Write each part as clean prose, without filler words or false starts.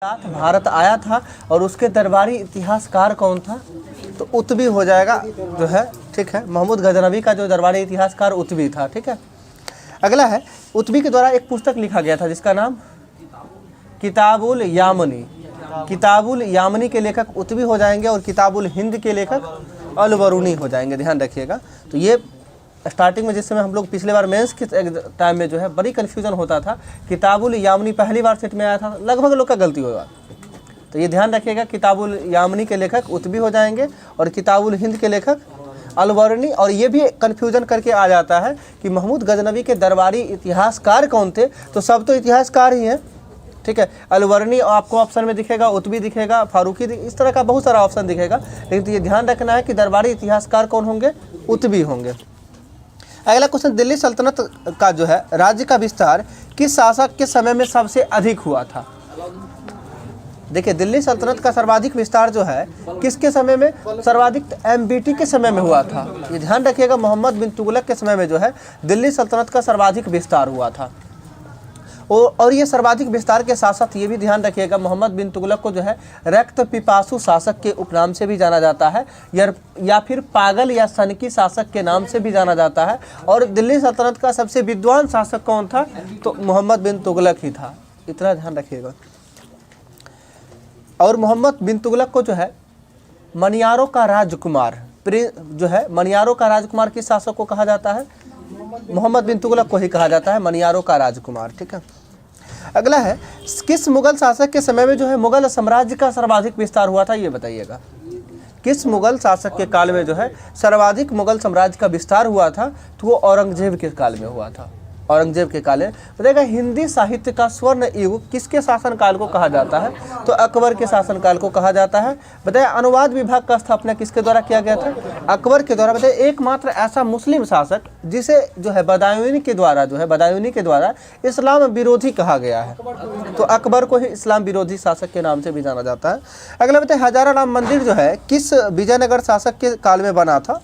साथ भारत आया था और उसके दरबारी इतिहासकार कौन था? तो उत्बी हो जाएगा जो है, ठीक है। महमूद गजनवी का जो दरबारी इतिहासकार उत्बी था, ठीक है। अगला है, उत्बी के द्वारा एक पुस्तक लिखा गया था जिसका नाम किताबुल यामनी। किताबुल यामनी के लेखक उत्बी हो जाएंगे और किताबुल हिंद के लेखक अल बरूनी हो जाएंगे, ध्यान रखिएगा। तो ये स्टार्टिंग में जिस समय हम लोग पिछले बार मेंस के टाइम में जो है बड़ी कन्फ्यूजन होता था, किताबुल यामनी पहली बार सेट में आया था, लगभग लोग का गलती होगा। तो ये ध्यान रखिएगा, किताबुल यामनी के लेखक उत्बी हो जाएंगे और किताबुल हिंद के लेखक अलबरनी। और ये भी कन्फ्यूजन करके आ जाता है कि महमूद गजनवी के दरबारी इतिहासकार कौन थे, तो सब तो इतिहासकार ही हैं, ठीक है। अलबरनी आपको ऑप्शन में दिखेगा, उत्बी दिखेगा, फारूकी इस तरह का बहुत सारा ऑप्शन दिखेगा, लेकिन तो ये ध्यान रखना है कि दरबारी इतिहासकार कौन होंगे? उत्बी होंगे। अगला क्वेश्चन, दिल्ली सल्तनत का जो है राज्य का विस्तार किस शासक के समय में सबसे अधिक हुआ था? देखिए, दिल्ली सल्तनत का सर्वाधिक विस्तार जो है किसके समय में? सर्वाधिक एमबीटी के समय में हुआ था। ये ध्यान रखिएगा, मोहम्मद बिन तुगलक के समय में जो है दिल्ली सल्तनत का सर्वाधिक विस्तार हुआ था। और ये सर्वाधिक विस्तार के साथ साथ ये भी ध्यान रखिएगा, मोहम्मद बिन तुगलक को जो है रक्त पिपासु शासक के उपनाम से भी जाना जाता है, या फिर पागल या सनकी शासक के नाम से भी जाना जाता है। और दिल्ली सल्तनत का सबसे विद्वान शासक कौन था? तो मोहम्मद बिन तुगलक ही था, इतना ध्यान रखिएगा। और मोहम्मद बिन तुगलक को जो है मनियारों का राजकुमार जो है, मनियारों का राजकुमार किस शासक को कहा जाता है? मोहम्मद बिन तुगलक को ही कहा जाता है मनियारों का राजकुमार, ठीक है। अगला है, किस मुगल शासक के समय में जो है मुगल साम्राज्य का सर्वाधिक विस्तार हुआ था? ये बताइएगा, किस मुगल शासक के काल में जो है सर्वाधिक मुगल साम्राज्य का विस्तार हुआ था? तो वो औरंगजेब के काल में हुआ था। औरंगजेब के काल में बताइएगा। हिंदी साहित्य का स्वर्ण युग किसके शासनकाल को कहा जाता है? तो अकबर के शासनकाल को कहा जाता है। बताइए, अनुवाद विभाग का स्थापना किसके द्वारा किया गया था? अकबर के द्वारा। बताइए, एकमात्र ऐसा मुस्लिम शासक जिसे जो है बदायूनी के द्वारा इस्लाम विरोधी कहा गया है, तो अकबर को ही इस्लाम विरोधी शासक के नाम से भी जाना जाता है। अगला बताइए, हजारा राम मंदिर जो है किस विजयनगर शासक के काल में बना था?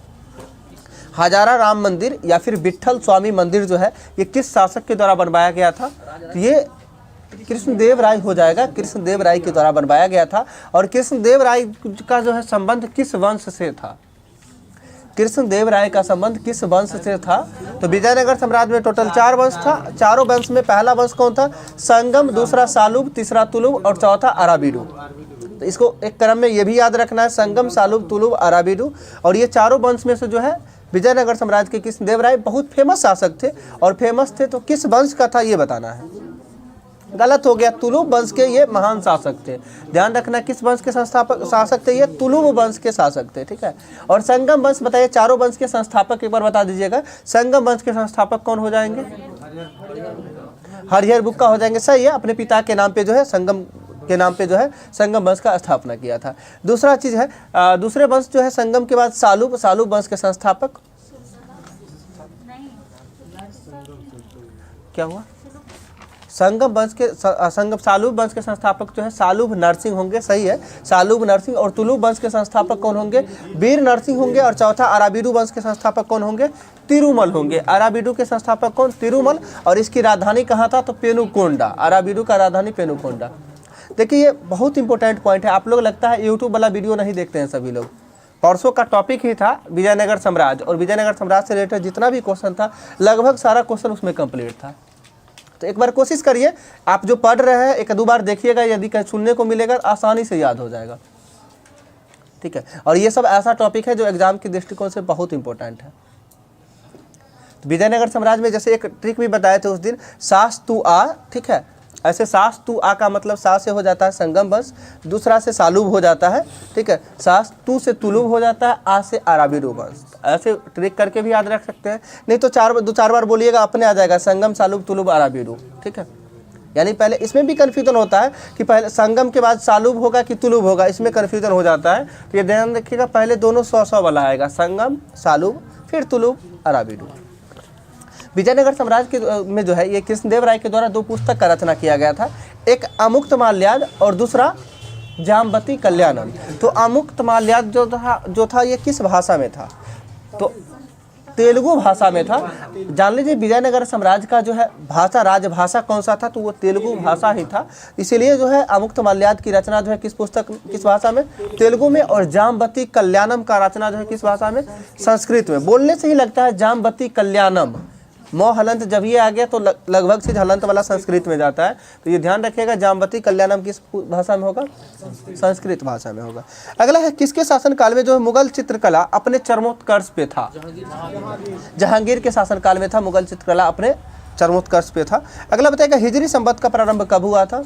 हजारा राम मंदिर या फिर विट्ठल स्वामी मंदिर जो है ये किस शासक के द्वारा बनवाया गया था? तो ये कृष्णदेव राय हो जाएगा, कृष्णदेव राय के द्वारा बनवाया गया था। और कृष्णदेव राय का जो है संबंध किस वंश से था? कृष्णदेव राय का संबंध किस वंश से था? तो विजयनगर साम्राज्य में टोटल 4 वंश था। चारों वंश में पहला वंश कौन था? संगम, दूसरा सालुब, तीसरा तुलुब और चौथा अराबीडू। तो इसको एक क्रम में ये भी याद रखना है, संगम, सालुब, तुलुब, अराबीडू। और ये चारों वंश में से जो है विजयनगर साम्राज्य के कृष्णदेव राय बहुत फेमस शासक थे, और फेमस थे तो किस वंश का था ये बताना है। गलत हो गया, तुलुब वंश के ये महान शासक थे। ध्यान रखना, किस वंश के शासक थे? ये तुलुब वंश के शासक थे, ठीक है। और संगम वंश बताइए, चारों वंश के संस्थापक एक बार बता दीजिएगा। संगम वंश के संस्थापक कौन हो जाएंगे? हरिहर बुक्का हो जाएंगे, सही है। अपने पिता के नाम पे जो है संगम के नाम पे जो है संगम वंश का स्थापना किया था। दूसरा चीज है, दूसरे वंश जो है संगम के बाद सालुब वंश के संस्थापक क्या हुआ? सालुब वंश के संस्थापक जो है सालुब नरसिंह होंगे, सही है, सालुब नरसिंह। और तुलुब वंश के संस्थापक कौन होंगे? वीर नरसिंह होंगे। और चौथा अराबीडू वंश के संस्थापक कौन होंगे? तिरुमल होंगे। अराबीडू के संस्थापक कौन? तिरुमल। और इसकी राजधानी कहाँ था? तो पेनुकोंडा। अराबीडू का राजधानी पेनुकोंडा। देखिए, ये बहुत इंपॉर्टेंट पॉइंट है। आप लोग लगता है यूट्यूब वाला वीडियो नहीं देखते हैं सभी लोग। परसों का टॉपिक ही था विजयनगर साम्राज्य, और विजयनगर साम्राज्य से रिलेटेड जितना भी क्वेश्चन था लगभग सारा क्वेश्चन उसमें कंप्लीट था। तो एक बार कोशिश करिए, आप जो पढ़ रहे हैं 1-2 बार देखिएगा, यदि कहीं सुनने को मिलेगा आसानी से याद हो जाएगा, ठीक है। और ये सब ऐसा टॉपिक है जो एग्जाम के दृष्टिकोण से बहुत इंपॉर्टेंट है। तो विजयनगर साम्राज्य में जैसे एक ट्रिक भी बताए थे उस दिन, सास तू आ, ठीक है। ऐसे सास तू आ का मतलब सा से हो जाता है संगम वंश, दूसरा से सालुब हो जाता है, ठीक है। सास तू से तुलुब हो जाता है, आ से अराबीडू वंश। ऐसे ट्रिक करके भी याद रख सकते हैं, नहीं तो 2-4 बार बोलिएगा अपने आ जाएगा, संगम, सालुब, तुलुब, अराबीडू, ठीक है। यानी पहले इसमें भी कन्फ्यूजन होता है कि पहले संगम के बाद सालुब होगा कि तुलुब होगा, इसमें कन्फ्यूजन हो जाता है। तो ये ध्यान रखिएगा, पहले दोनों 100 वाला आएगा, संगम, सालुब, फिर तुलुब, अराबीडू। विजयनगर साम्राज्य के में जो है ये कृष्णदेव राय के द्वारा 2 पुस्तक का रचना किया गया था, एक अमुक्त माल्याद और दूसरा जामवती कल्याणम। तो अमुक्त माल्याद जो था ये किस भाषा में था? तो तेलुगु भाषा में था। जान लीजिए विजयनगर साम्राज्य का जो है भाषा, राजभाषा कौन सा था, तो वो तेलुगु भाषा ही था। इसीलिए जो है अमुक्तमाल्याद की रचना जो है किस भाषा में, तेलुगु में। और जामवती कल्याणम का रचना जो है किस भाषा में, संस्कृत में। बोलने से ही लगता है जामवती कल्याणम, मो हलंत जब ये आ गया तो लगभग से हलंत वाला संस्कृत में जाता है। तो ये ध्यान रखिएगा, जामवती कल्याणम किस भाषा में होगा, संस्कृत भाषा में होगा। अगला है, किसके शासनकाल में जो है मुगल चित्रकला अपने चरमोत्कर्ष पे था। जहांगीर के शासनकाल में था मुगल चित्रकला अपने चरमोत्कर्ष पे था। अगला बताएगा, हिजरी संवत का प्रारंभ कब हुआ था,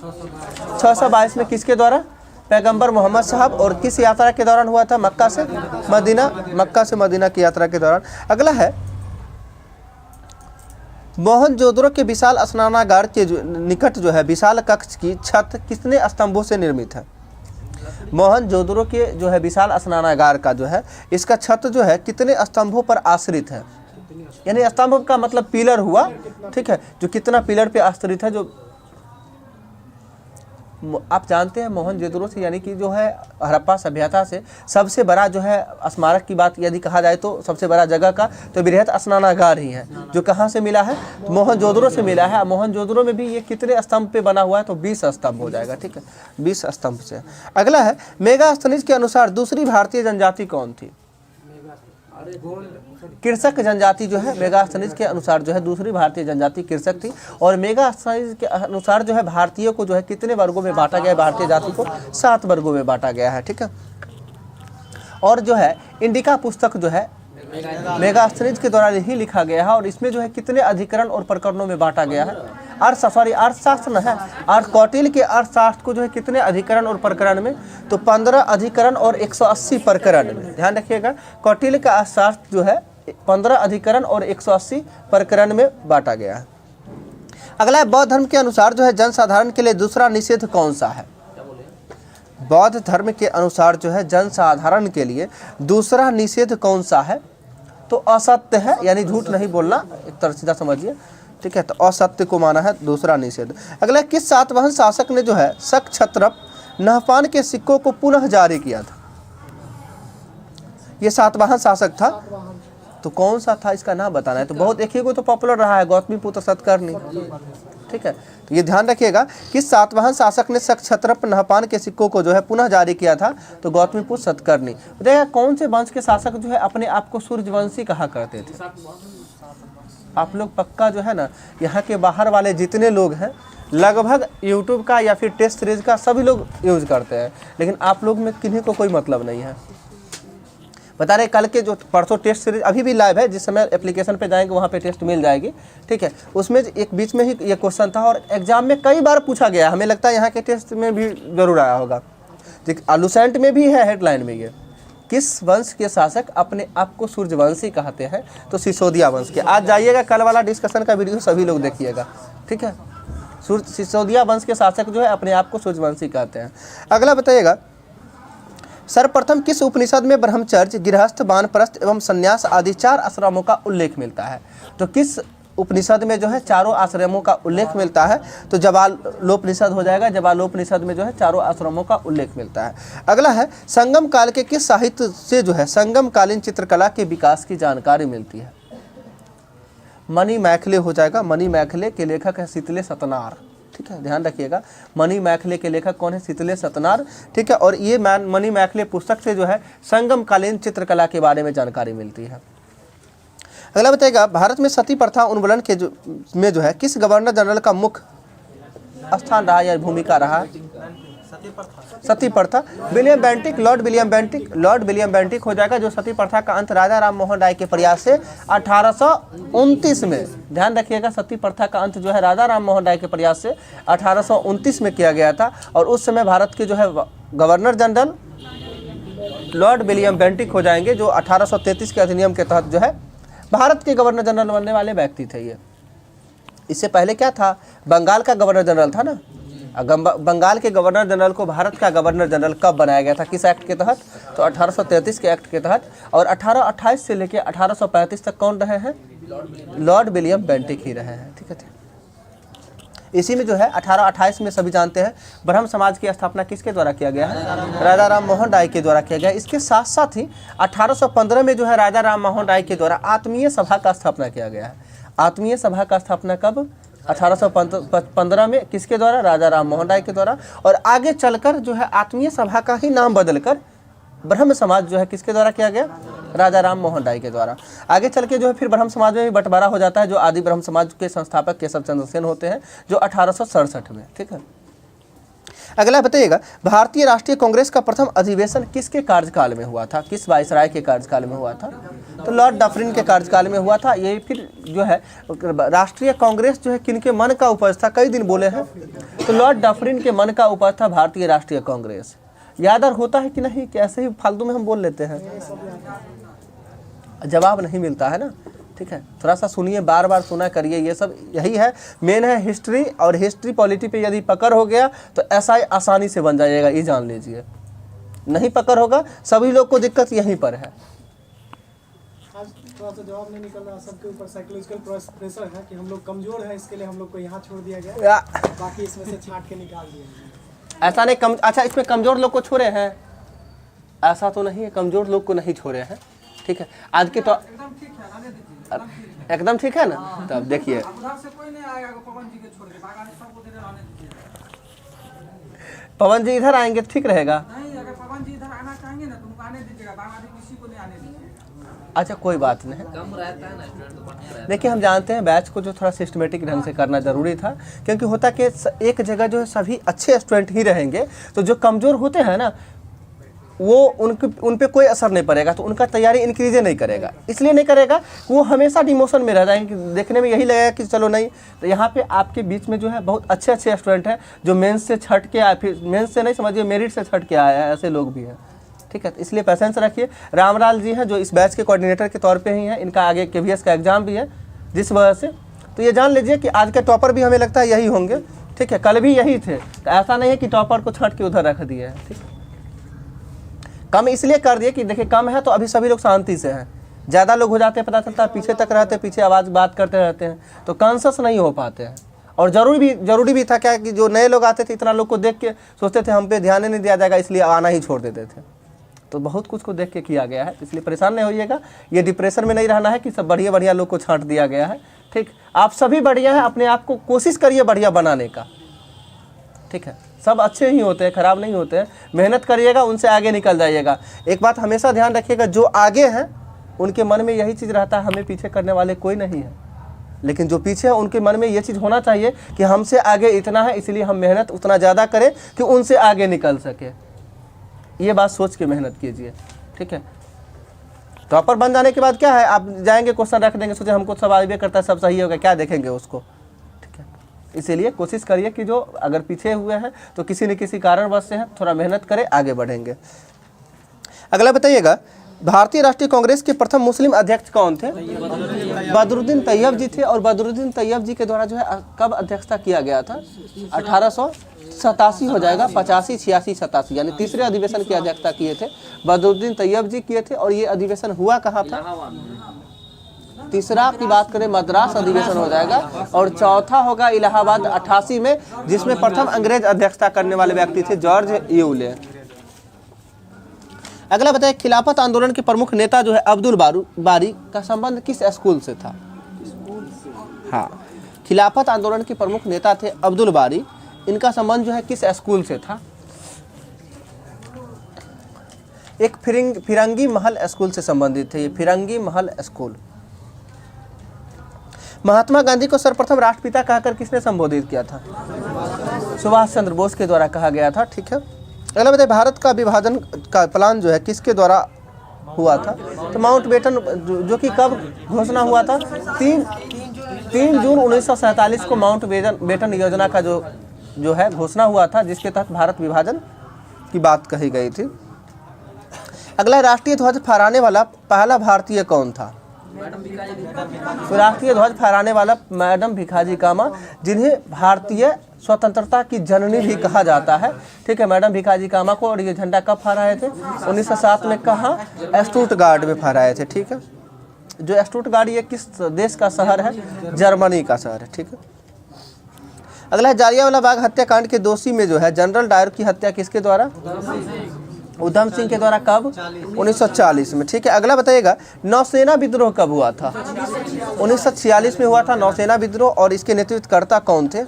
622 में। किसके द्वारा, पैगंबर मोहम्मद साहब। और किस यात्रा के दौरान हुआ था, मक्का से मदीना की यात्रा के दौरान। अगला है, मोहनजोदड़ो के विशाल स्नानागार के निकट जो है विशाल कक्ष की छत कितने स्तंभों से निर्मित है। मोहनजोदड़ो के जो है विशाल स्नानागार का जो है इसका छत जो है कितने स्तंभों पर आश्रित है, यानी स्तंभ का मतलब पिलर हुआ, ठीक है, जो कितना पिलर पे आश्रित है। जो आप जानते हैं मोहनजोदड़ो से यानी कि जो है हड़प्पा सभ्यता से सबसे बड़ा जो है स्मारक की बात यदि कहा जाए तो सबसे बड़ा जगह का तो बृहत स्नानागार ही है, जो कहाँ से मिला है, मोहनजोदड़ो से मिला है। मोहनजोदड़ो में भी ये कितने स्तंभ पे बना हुआ है, तो 20 स्तंभ हो जाएगा, ठीक है, 20 स्तंभ से। अगला है, मेगास्थनीज के अनुसार दूसरी भारतीय जनजाति कौन थी। कृषक जनजाति जो है मेगास्थनीज के अनुसार जो है दूसरी भारतीय जनजाति कृषक थी। और मेगास्थनीज के अनुसार जो है भारतीयों को जो है कितने वर्गों में बांटा गया है, भारतीय जाति को 7 वर्गों में बांटा गया है, ठीक है। और जो है इंडिका पुस्तक जो है मेगास्थनीज के द्वारा ही लिखा गया है। और इसमें जो है कितने अधिकरण और प्रकरणों में बांटा गया है, अर्थशास्त्र न है, कौटिल्य के अर्थशास्त्र को जो है कितने अधिकरण और प्रकरण में, तो 15 अधिकरण और 180 प्रकरण में। ध्यान रखिएगा, कौटिल्य का अर्थशास्त्र जो है 15 अधिकरण और 180 प्रकरण में बांटा गया है। अगला है, बौद्ध धर्म के अनुसार जो है जनसाधारण के लिए दूसरा निषेध कौन सा है। बौद्ध धर्म के अनुसार जो है जनसाधारण के लिए दूसरा निषेध कौन सा है, तो असत्य है, यानी झूठ नहीं बोलना, एक तरह सीधा समझिए, ठीक है। तो असत्य को माना है दूसरा निषेध। अगला, किस सातवाहन शासक ने जो है शक छत्रप नहपान के सिक्कों को पुनः जारी किया था। ये सातवाहन शासक था, तो कौन सा था इसका नाम बताना है। तो बहुत एक ही को तो पॉपुलर रहा है, गौतमीपुत्र सतकर्णी, ठीक है। तो ये ध्यान रखिएगा, किस सातवाहन शासक ने शक छत्रप नहपान के सिक्कों को जो है पुनः जारी किया था, तो गौतमीपुत्र सतकर्णी। देखिए, कौन से वंश के शासक जो है अपने आप को सूर्यवंशी कहा करते थे। आप लोग पक्का जो है ना, यहाँ के बाहर वाले जितने लोग हैं लगभग यूट्यूब का या फिर टेस्ट सीरीज का सभी लोग यूज करते हैं, लेकिन आप लोग में किन्हीं को कोई मतलब नहीं है। बता रहे, कल के जो परसों टेस्ट सीरीज अभी भी लाइव है, जिस समय एप्लीकेशन पे जाएंगे वहाँ पे टेस्ट मिल जाएगी, ठीक है। उसमें एक बीच में ही ये क्वेश्चन था और एग्जाम में कई बार पूछा गया, हमें लगता है यहाँ के टेस्ट में भी जरूर आया होगा, लुसेंट में भी है हेडलाइन में ये, किस वंश के शासक अपने आप को सूर्यवंशी कहते हैं, तो सिसोदिया वंश के। आज जाइएगा, कल वाला डिस्कशन का वीडियो सभी लोग देखिएगा, ठीक है। सिसोदिया वंश के शासक जो है अपने आप को सूर्यवंशी कहते हैं। अगला बताइएगा, सर्वप्रथम किस उपनिषद में ब्रह्मचर्य, गृहस्थ, वानप्रस्थ एवं संन्यास आदि 4 आश्रमों का उल्लेख मिलता है। तो किस उपनिषद में जो है चारों आश्रमों का उल्लेख मिलता है, तो जवालोपनिषद हो जाएगा। जवालोपनिषद में जो है चारों आश्रमों का उल्लेख मिलता है। अगला है, संगम काल के किस साहित्य से जो है संगम कालीन चित्रकला के विकास की जानकारी मिलती है। मणि मैखले हो जाएगा। मणि मैखले के लेखक है शीतले सतनार, ठीक है, ध्यान रखिएगा। मणि मैखले के लेखक कौन है, शीतले सतनार, ठीक है। और ये मणि मैखले पुस्तक से जो है संगम कालीन चित्रकला के बारे में जानकारी मिलती है। अगला बताएगा, भारत में सती प्रथा उन्मूलन के में जो है किस गवर्नर जनरल का मुख्य स्थान रहा या भूमिका रहा। सती प्रथा William Bentinck, Lord William Bentinck हो जाएगा, जो सती प्रथा का अंत राजा राम मोहन राय के प्रयास से 1829 में, ध्यान रखिएगा, सती प्रथा का अंत जो है राजा राम मोहन राय के प्रयास से 1829 में किया गया था। और उस समय भारत के जो है governor general Lord William Bentinck हो जाएंगे, जो 1833 के अधिनियम के तहत जो है भारत के गवर्नर जनरल बनने वाले व्यक्ति थे ये। इससे पहले क्या था, बंगाल का गवर्नर जनरल था ना। बंगाल के गवर्नर जनरल को भारत का गवर्नर जनरल कब बनाया गया था, किस एक्ट के तहत, तो 1833 के एक्ट के तहत। और 1828 से लेकर 1835 तक कौन रहे हैं, लॉर्ड विलियम बेंटिक ही रहे हैं, ठीक है। इसी में जो है 1828 में सभी जानते हैं ब्रह्म समाज की स्थापना किसके द्वारा किया गया है? राजा राम मोहन राय के द्वारा किया गया। इसके साथ साथ ही 1815 में जो है राजा राम मोहन राय के द्वारा आत्मीय सभा का स्थापना किया गया है। आत्मीय सभा का स्थापना कब? 1815 में किसके द्वारा? राजा राम मोहन राय के द्वारा। और आगे चलकर जो है आत्मीय सभा का ही नाम बदलकर ब्रह्म समाज जो है किसके द्वारा किया गया? राजा राम मोहन राय के द्वारा। आगे चल के जो है फिर ब्रह्म समाज में भी बंटवारा हो जाता है, जो आदि ब्रह्म समाज के संस्थापक केशव चंद्र सेन होते हैं, जो 1867 में। ठीक है, अगला बताइएगा, भारतीय राष्ट्रीय कांग्रेस का प्रथम अधिवेशन किसके कार्यकाल में हुआ था? किस वायसराय के कार्यकाल में हुआ था? तो लॉर्ड डफरिन के कार्यकाल में हुआ था। ये फिर जो है राष्ट्रीय कांग्रेस जो है किनके मन का उपज था? कई दिन बोले हैं, तो लॉर्ड डफरिन के मन का उपज था भारतीय राष्ट्रीय कांग्रेस। याद होता है कि नहीं, कि ऐसे ही फालतू में हम बोल लेते हैं, जवाब नहीं मिलता है ना। ठीक है, थोड़ा सा सुनिए, बार बार सुना करिए, ये सब यही है मेन है हिस्ट्री। और हिस्ट्री पॉलिटी पे यदि पकड़ हो गया तो ऐसा ही आसानी से बन जाइएगा, ये जान लीजिए। नहीं पकड़ होगा, सभी लोग को दिक्कत यहीं पर है। आज थोड़ा सा जवाब नहीं निकल रहा, सबके ऊपर साइकोलॉजिकल प्रेशर है कि हम लोग कमजोर है, इसके लिए हम लोग को यहाँ छोड़ दिया गया, बाकी इसमें से छांट के निकाल दिया। ऐसा नहीं अच्छा, इसमें कमजोर लोग को छोड़े हैं? ऐसा तो नहीं है, कमजोर लोग को नहीं छोड़े हैं। ठीक है, आज के तो एकदम ठीक है ना। तब देखिए, पवन जी इधर आएंगे ठीक रहेगा। पवन जी इधर आना चाहेंगे ना, तुमको आने दीजिएगा, बांग्लादेश किसी को नहीं आने दीजिएगा। अच्छा, कोई बात नहीं, कम रहता है ना। देखिए, हम जानते हैं बैच को जो थोड़ा सिस्टमेटिक ढंग से करना जरूरी था, क्योंकि होता कि एक जगह जो है सभी अच्छे स्टूडेंट ही रहेंगे, तो जो कमज़ोर होते हैं ना वो उन पे कोई असर नहीं पड़ेगा, तो उनका तैयारी इंक्रीजे नहीं करेगा। इसलिए नहीं करेगा कि वो हमेशा डिमोशन में रह जाएंगे, देखने में यही लगेगा कि चलो नहीं। तो यहाँ पे आपके बीच में जो है बहुत अच्छे अच्छे स्टूडेंट हैं जो मेंस से छट के आए, फिर मेंस से नहीं समझिए मेरिट से छट के आए हैं, ऐसे लोग भी हैं। ठीक है, तो इसलिए पेशेंस रखिए। रामलाल जी हैं जो इस बैच के कोऑर्डिनेटर के तौर पे ही हैं, इनका आगे KVS का एग्ज़ाम भी है, जिस वजह से तो ये जान लीजिए कि आज के टॉपर भी हमें लगता है यही होंगे। ठीक है, कल भी यही थे, तो ऐसा नहीं है कि टॉपर को छट के उधर रख दिए है। ठीक, कम इसलिए कर दिए कि देखिए कम है तो अभी सभी लोग शांति से हैं, ज़्यादा लोग हो जाते हैं पता चलता है पीछे तक रहते हैं, पीछे आवाज़ बात करते रहते हैं, तो कॉन्शस नहीं हो पाते हैं। और ज़रूरी भी था क्या कि जो नए लोग आते थे इतना लोग को देख के सोचते थे हम पे ध्यान ही नहीं दिया जाएगा, इसलिए आना ही छोड़ देते थे। तो बहुत कुछ को देख के किया गया है, इसलिए परेशान नहीं होइएगा। ये डिप्रेशन में नहीं रहना है कि सब बढ़िया बढ़िया लोग को छांट दिया गया है। ठीक, आप सभी बढ़िया हैं, अपने आप को कोशिश करिए बढ़िया बनाने का। ठीक है, सब अच्छे ही होते हैं, खराब नहीं होते हैं। मेहनत करिएगा, उनसे आगे निकल जाइएगा। एक बात हमेशा ध्यान रखिएगा, जो आगे हैं उनके मन में यही चीज़ रहता है हमें पीछे करने वाले कोई नहीं है, लेकिन जो पीछे है उनके मन में ये चीज़ होना चाहिए कि हमसे आगे इतना है, इसलिए हम मेहनत उतना ज़्यादा करें कि उनसे आगे निकल सके। ये बात सोच के मेहनत कीजिए। ठीक है, टॉपर बन जाने के बाद क्या है, आप जाएंगे क्वेश्चन रख देंगे, सोचे हमको सब आगे करता है सब सही होगा, क्या देखेंगे उसको। ठीक है, इसीलिए कोशिश करिए कि जो अगर पीछे हुए हैं तो किसी न किसी कारणवश से हैं, थोड़ा मेहनत करें, आगे बढ़ेंगे। अगला बताइएगा, भारतीय राष्ट्रीय कांग्रेस के प्रथम मुस्लिम अध्यक्ष कौन थे? बदरुद्दीन तैयब जी थे। और बदरुद्दीन तैयब जी के द्वारा जो है कब अध्यक्षता किया गया था? 1887 हो जाएगा, 85, 86, 87 यानी तीसरे अधिवेशन की अध्यक्षता किए थे बदरुद्दीन तैयब जी किए थे। और ये अधिवेशन हुआ कहाँ था? तीसरा की बात करें मद्रास अधिवेशन हो जाएगा, और चौथा होगा इलाहाबाद 88 में, जिसमें प्रथम अंग्रेज अध्यक्षता करने वाले व्यक्ति थे जॉर्ज यूले। अगला बताइए, खिलाफत आंदोलन के प्रमुख नेता जो है अब्दुल बारी का संबंध किस स्कूल से था? हाँ, खिलाफत आंदोलन के प्रमुख नेता थे अब्दुल बारी, इनका संबंध जो है किस स्कूल से था? एक फिरंगी महल स्कूल से संबंधित थे, ये फिरंगी महल स्कूल। महात्मा गांधी को सर्वप्रथम राष्ट्रपिता कहकर किसने संबोधित किया था? सुभाष चंद्र बोस के द्वारा कहा गया था। ठीक है, अगला बताइए, भारत का विभाजन का प्लान जो है किसके द्वारा हुआ था? तो माउंटबेटन, जो कि कब घोषणा हुआ था? 3 जून 1947 को माउंटबेटन योजना का जो है घोषणा हुआ था, जिसके तहत भारत विभाजन की बात कही गई थी। अगला, राष्ट्रीय ध्वज फहराने वाला पहला भारतीय कौन था? तो राष्ट्रीय ध्वज फहराने वाला मैडम भिखाजी कामा, जिन्हें भारतीय स्वतंत्रता की जननी भी कहा जाता है। ठीक है, मैडम भिखाजी कामा को। और ये झंडा कब फहराए थे? 1907 में। कहाँ? स्टुटगार्ट में फहराए थे। ठीक है, जो स्टुटगार्ट ये किस देश का शहर है? जर्मनी का शहर है। ठीक है, अगला है जालियांवाला बाग हत्याकांड के दोषी में जो है जनरल डायर की हत्या किसके द्वारा? उधम सिंह के द्वारा। कब? 1940 में। ठीक है, अगला बताइएगा नौसेना विद्रोह कब हुआ था? 1946 में हुआ था नौसेना विद्रोह, और इसके नेतृत्वकर्ता कौन थे?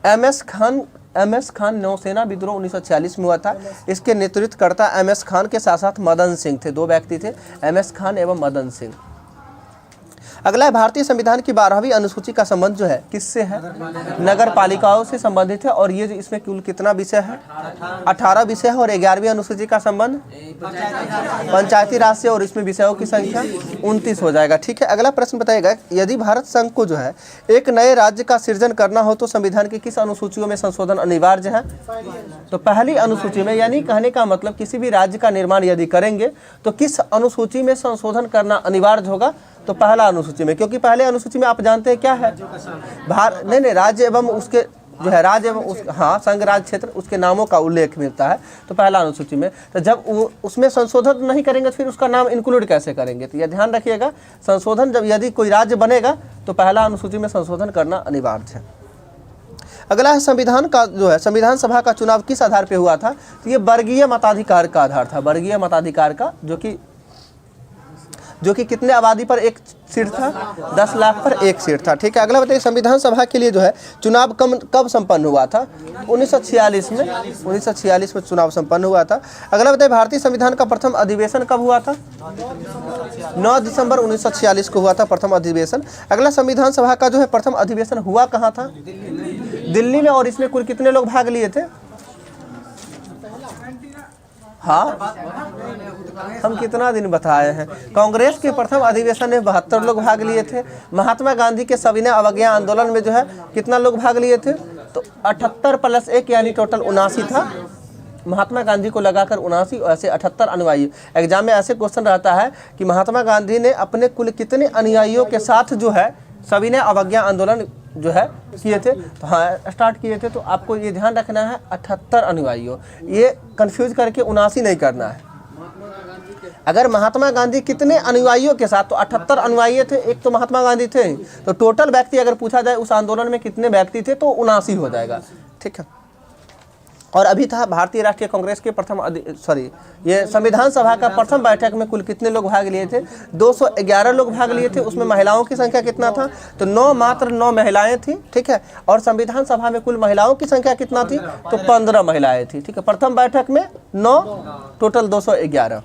एमएस खान नौसेना विद्रोह 1946 में हुआ था। इसके नेतृत्वकर्ता एमएस खान के साथ साथ मदन सिंह थे, 2 व्यक्ति थे, एमएस खान एवं मदन सिंह। अगला है भारतीय संविधान की 12वीं अनुसूची का संबंध जो है किससे है? नगर पालिकाओं से संबंधित है, और ये जो इसमें कुल कितना विषय है? 18 विषय है। और 11वीं अनुसूची का संबंध पंचायती राज से, और इसमें विषयों की संख्या 29 हो जाएगा। ठीक है, अगला प्रश्न बताएगा यदि भारत संघ को जो है एक नए राज्य का सृजन करना हो तो संविधान की किस अनुसूचियों में संशोधन अनिवार्य है? तो पहली अनुसूची में, यानी कहने का मतलब किसी भी राज्य का निर्माण यदि करेंगे तो किस अनुसूची में संशोधन करना अनिवार्य होगा? तो पहला अनुसूची में, क्योंकि पहले अनुसूची में आप जानते हैं क्या है? नहीं, राज्य एवं उसके जो है राज्य एवं संघ राज्य क्षेत्र, उसके नामों का उल्लेख मिलता है, तो पहला अनुसूची में। तो जब उसमें संशोधन नहीं करेंगे तो फिर उसका नाम इंक्लूड कैसे करेंगे? तो यह ध्यान रखिएगा, संशोधन जब यदि कोई राज्य बनेगा तो पहला अनुसूची में संशोधन करना अनिवार्य है। अगला है संविधान का जो है संविधान सभा का चुनाव किस आधार पर हुआ था? तो ये वर्गीय मताधिकार का आधार था, वर्गीय मताधिकार का, जो कि कितने आबादी पर एक सीट था? 10 लाख पर एक सीट था। ठीक है, अगला बताइए संविधान सभा के लिए जो है चुनाव कब संपन्न हुआ था? 1946 में। 1946 में चुनाव संपन्न हुआ था। अगला बताइए भारतीय संविधान का प्रथम अधिवेशन कब हुआ था? 9 दिसंबर 1946 को हुआ था प्रथम अधिवेशन। अगला संविधान सभा का जो है प्रथम अधिवेशन हुआ कहाँ था? दिल्ली में। और इसमें कुल कितने लोग भाग लिए थे? हाँ, हम कितना दिन बताए हैं। कांग्रेस के प्रथम अधिवेशन में 72 लोग भाग लिए थे। महात्मा गांधी के सविनय अवज्ञा आंदोलन में जो है कितना लोग भाग लिए थे? तो 78 + 1 यानी टोटल 79 था। महात्मा गांधी को लगाकर 79, ऐसे 78 अनुयायी। एग्जाम में ऐसे क्वेश्चन रहता है कि महात्मा गांधी ने अपने कुल कितने अनुयायियों के साथ जो है सविनय अवज्ञा आंदोलन जो है किए थे? तो हाँ, स्टार्ट किए थे। तो आपको ये ध्यान रखना है 78 अनुयायियों, ये कंफ्यूज करके 79 नहीं करना है। अगर महात्मा गांधी कितने अनुयायियों के साथ, तो 78 अनुयायी थे, एक तो महात्मा गांधी थे, तो टोटल व्यक्ति अगर पूछा जाए उस आंदोलन में कितने व्यक्ति थे तो 79 हो जाएगा। ठीक है, और अभी था भारतीय राष्ट्रीय कांग्रेस के ये संविधान सभा का प्रथम बैठक में कुल कितने लोग भाग लिए थे? 211 लोग भाग लिए थे। उसमें महिलाओं की संख्या कितना था? तो मात्र 9 महिलाएं थी। ठीक है, और संविधान सभा में कुल महिलाओं की संख्या कितना थी? तो 15 महिलाएं थी। ठीक है, प्रथम बैठक में 9, टोटल 211।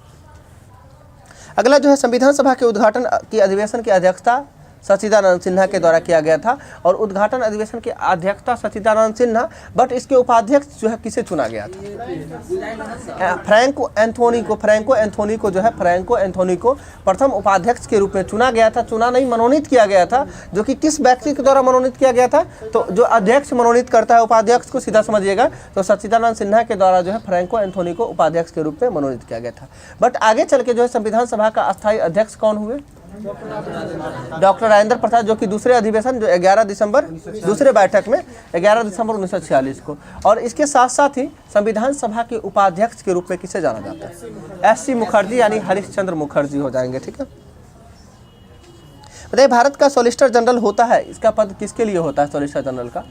अगला जो है संविधान सभा के उद्घाटन की अधिवेशन की अध्यक्षता सच्चिदानंद सिन्हा के द्वारा किया गया था, और उद्घाटन अधिवेशन की अध्यक्षता सच्चिदानंद सिन्हा, बट इसके उपाध्यक्ष जो है किसे चुना गया था? फ्रैंको एंथोनी को प्रथम उपाध्यक्ष के रूप में चुना गया था। चुना नहीं, मनोनीत किया गया था। जो कि किस व्यक्ति के द्वारा मनोनीत किया गया था? तो जो अध्यक्ष मनोनीत करता है उपाध्यक्ष को, सीधा समझिएगा, तो सच्चिदानंद सिन्हा के द्वारा जो है फ्रैंको एंथोनी को उपाध्यक्ष के रूप में मनोनीत किया गया था। बट आगे चल के जो है संविधान सभा का अस्थायी अध्यक्ष कौन हुए? डॉक्टर राजेंद्र प्रसाद, जो कि दूसरे अधिवेशन जो 11 दिसंबर दूसरे बैठक में 11 दिसंबर 1946 को। और इसके साथ साथ ही संविधान सभा के उपाध्यक्ष के रूप में किसे जाना जाता है? SC मुखर्जी, यानी हरीशचंद्र मुखर्जी हो जाएंगे। ठीक है, बताइए भारत का सॉलिसिटर जनरल होता है, इसका पद किसके लिए होता है? सॉलिसिटर जनरल का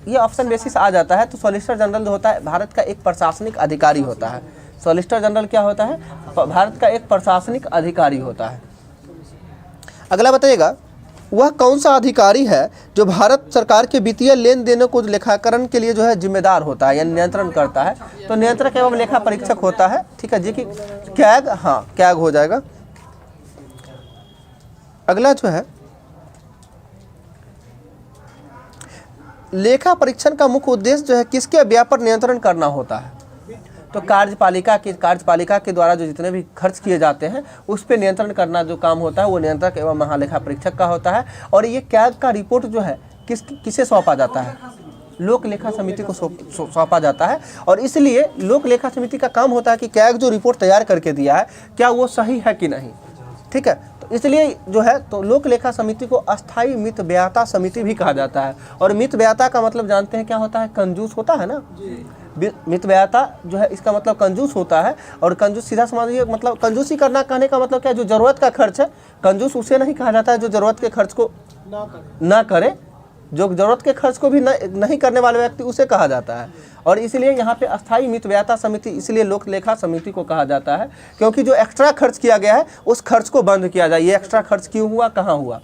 ये ऑप्शन बेसिस आ जाता है। तो सॉलिसिटर जनरल जो होता है भारत का एक प्रशासनिक अधिकारी होता है। सॉलिसिटर जनरल क्या होता है? भारत का एक प्रशासनिक अधिकारी होता है। अगला बताइएगा वह कौन सा अधिकारी है जो भारत सरकार के वित्तीय लेन देनों को लेखाकरण के लिए जो है जिम्मेदार होता है, यानी नियंत्रण करता है? तो नियंत्रक एवं लेखा परीक्षक होता है। ठीक है जी, कि कैग, हाँ कैग हो जाएगा। अगला जो है लेखा परीक्षण का मुख्य उद्देश्य जो है किसके व्यय पर नियंत्रण करना होता है? तो कार्यपालिका के द्वारा जो जितने भी खर्च किए जाते हैं उस पर नियंत्रण करना जो काम होता है वो नियंत्रक एवं महालेखा परीक्षक का होता है। और ये कैग का रिपोर्ट जो है किसे सौंपा जाता है? लोक लेखा समिति को सौंपा जाता है। और इसलिए लोक लेखा समिति का काम होता है कि कैग जो रिपोर्ट तैयार करके दिया है क्या वो सही है कि नहीं। ठीक है, तो इसलिए जो है तो लोक लेखा समिति को अस्थायी मितव्ययता समिति भी कहा जाता है। और मितव्ययता का मतलब जानते हैं क्या होता है? कंजूस होता है ना। मितव्ययता जो है इसका मतलब कंजूस होता है। और कंजूस सीधा समझिए, मतलब कंजूसी करना कहने का मतलब क्या है? जो ज़रूरत का खर्च है, कंजूस उसे नहीं कहा जाता है जो ज़रूरत के खर्च को ना करे, जो जरूरत के खर्च को भी नहीं करने वाले व्यक्ति उसे कहा जाता है। और इसलिए यहाँ पे अस्थाई मितव्ययता समिति इसलिए लोक लेखा समिति को कहा जाता है, क्योंकि जो एक्स्ट्रा खर्च किया गया है उस खर्च को बंद किया जाए। ये एक्स्ट्रा खर्च क्यों हुआ, कहाँ हुआ,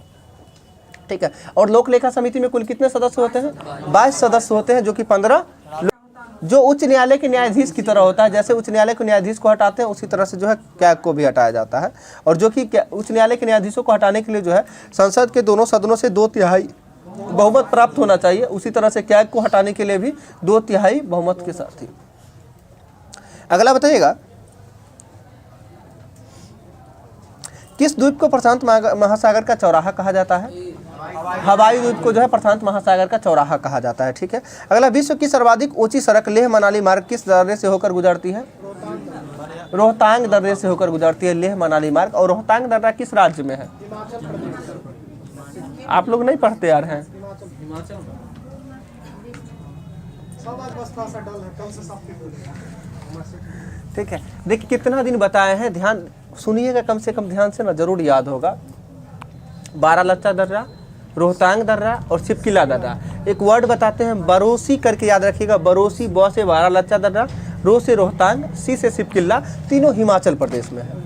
ठीक है। और लोक लेखा समिति में कुल कितने सदस्य होते हैं? 22 सदस्य होते हैं, जो कि 15 जो उच्च न्यायालय के न्यायाधीश की तरह होता है। जैसे उच्च न्यायालय के न्यायाधीश को हटाते हैं उसी तरह से जो है कैग को भी हटाया जाता है। और जो कि उच्च न्यायालय के न्यायाधीशों को हटाने के लिए जो है संसद के दोनों सदनों से 2/3 बहुमत प्राप्त होना चाहिए। उसी तरह से कैग को हटाने के लिए भी 2/3 बहुमत के साथ ही। अगला बताइएगा, किस द्वीप को प्रशांत महासागर का चौराहा कहा जाता है? हवाई द्वीप को जो है प्रशांत महासागर का चौराहा कहा जाता है, ठीक है। अगला, विश्व की सर्वाधिक ऊंची सड़क लेह मनाली मार्ग किस दर्रे से होकर गुजरती है? रोहतांग दर्रे से होकर गुजरती है लेह मनाली मार्ग। और रोहतांग दर्रा किस राज्य में है? आप लोग नहीं पढ़ते यार हैं। ठीक है, देखिए कितना दिन बताए हैं, ध्यान सुनिएगा, कम से कम ध्यान से ना, जरूर याद होगा। बारालच्चा दर्रा, रोहतांग दर्रा और सिपकिला दर्रा। एक वर्ड बताते हैं बरोसी करके याद रखिएगा। बरोसी, ब से बारालच्चा दर्रा, रो से रोहतांग, सी से सिपकिला, तीनों हिमाचल प्रदेश में है,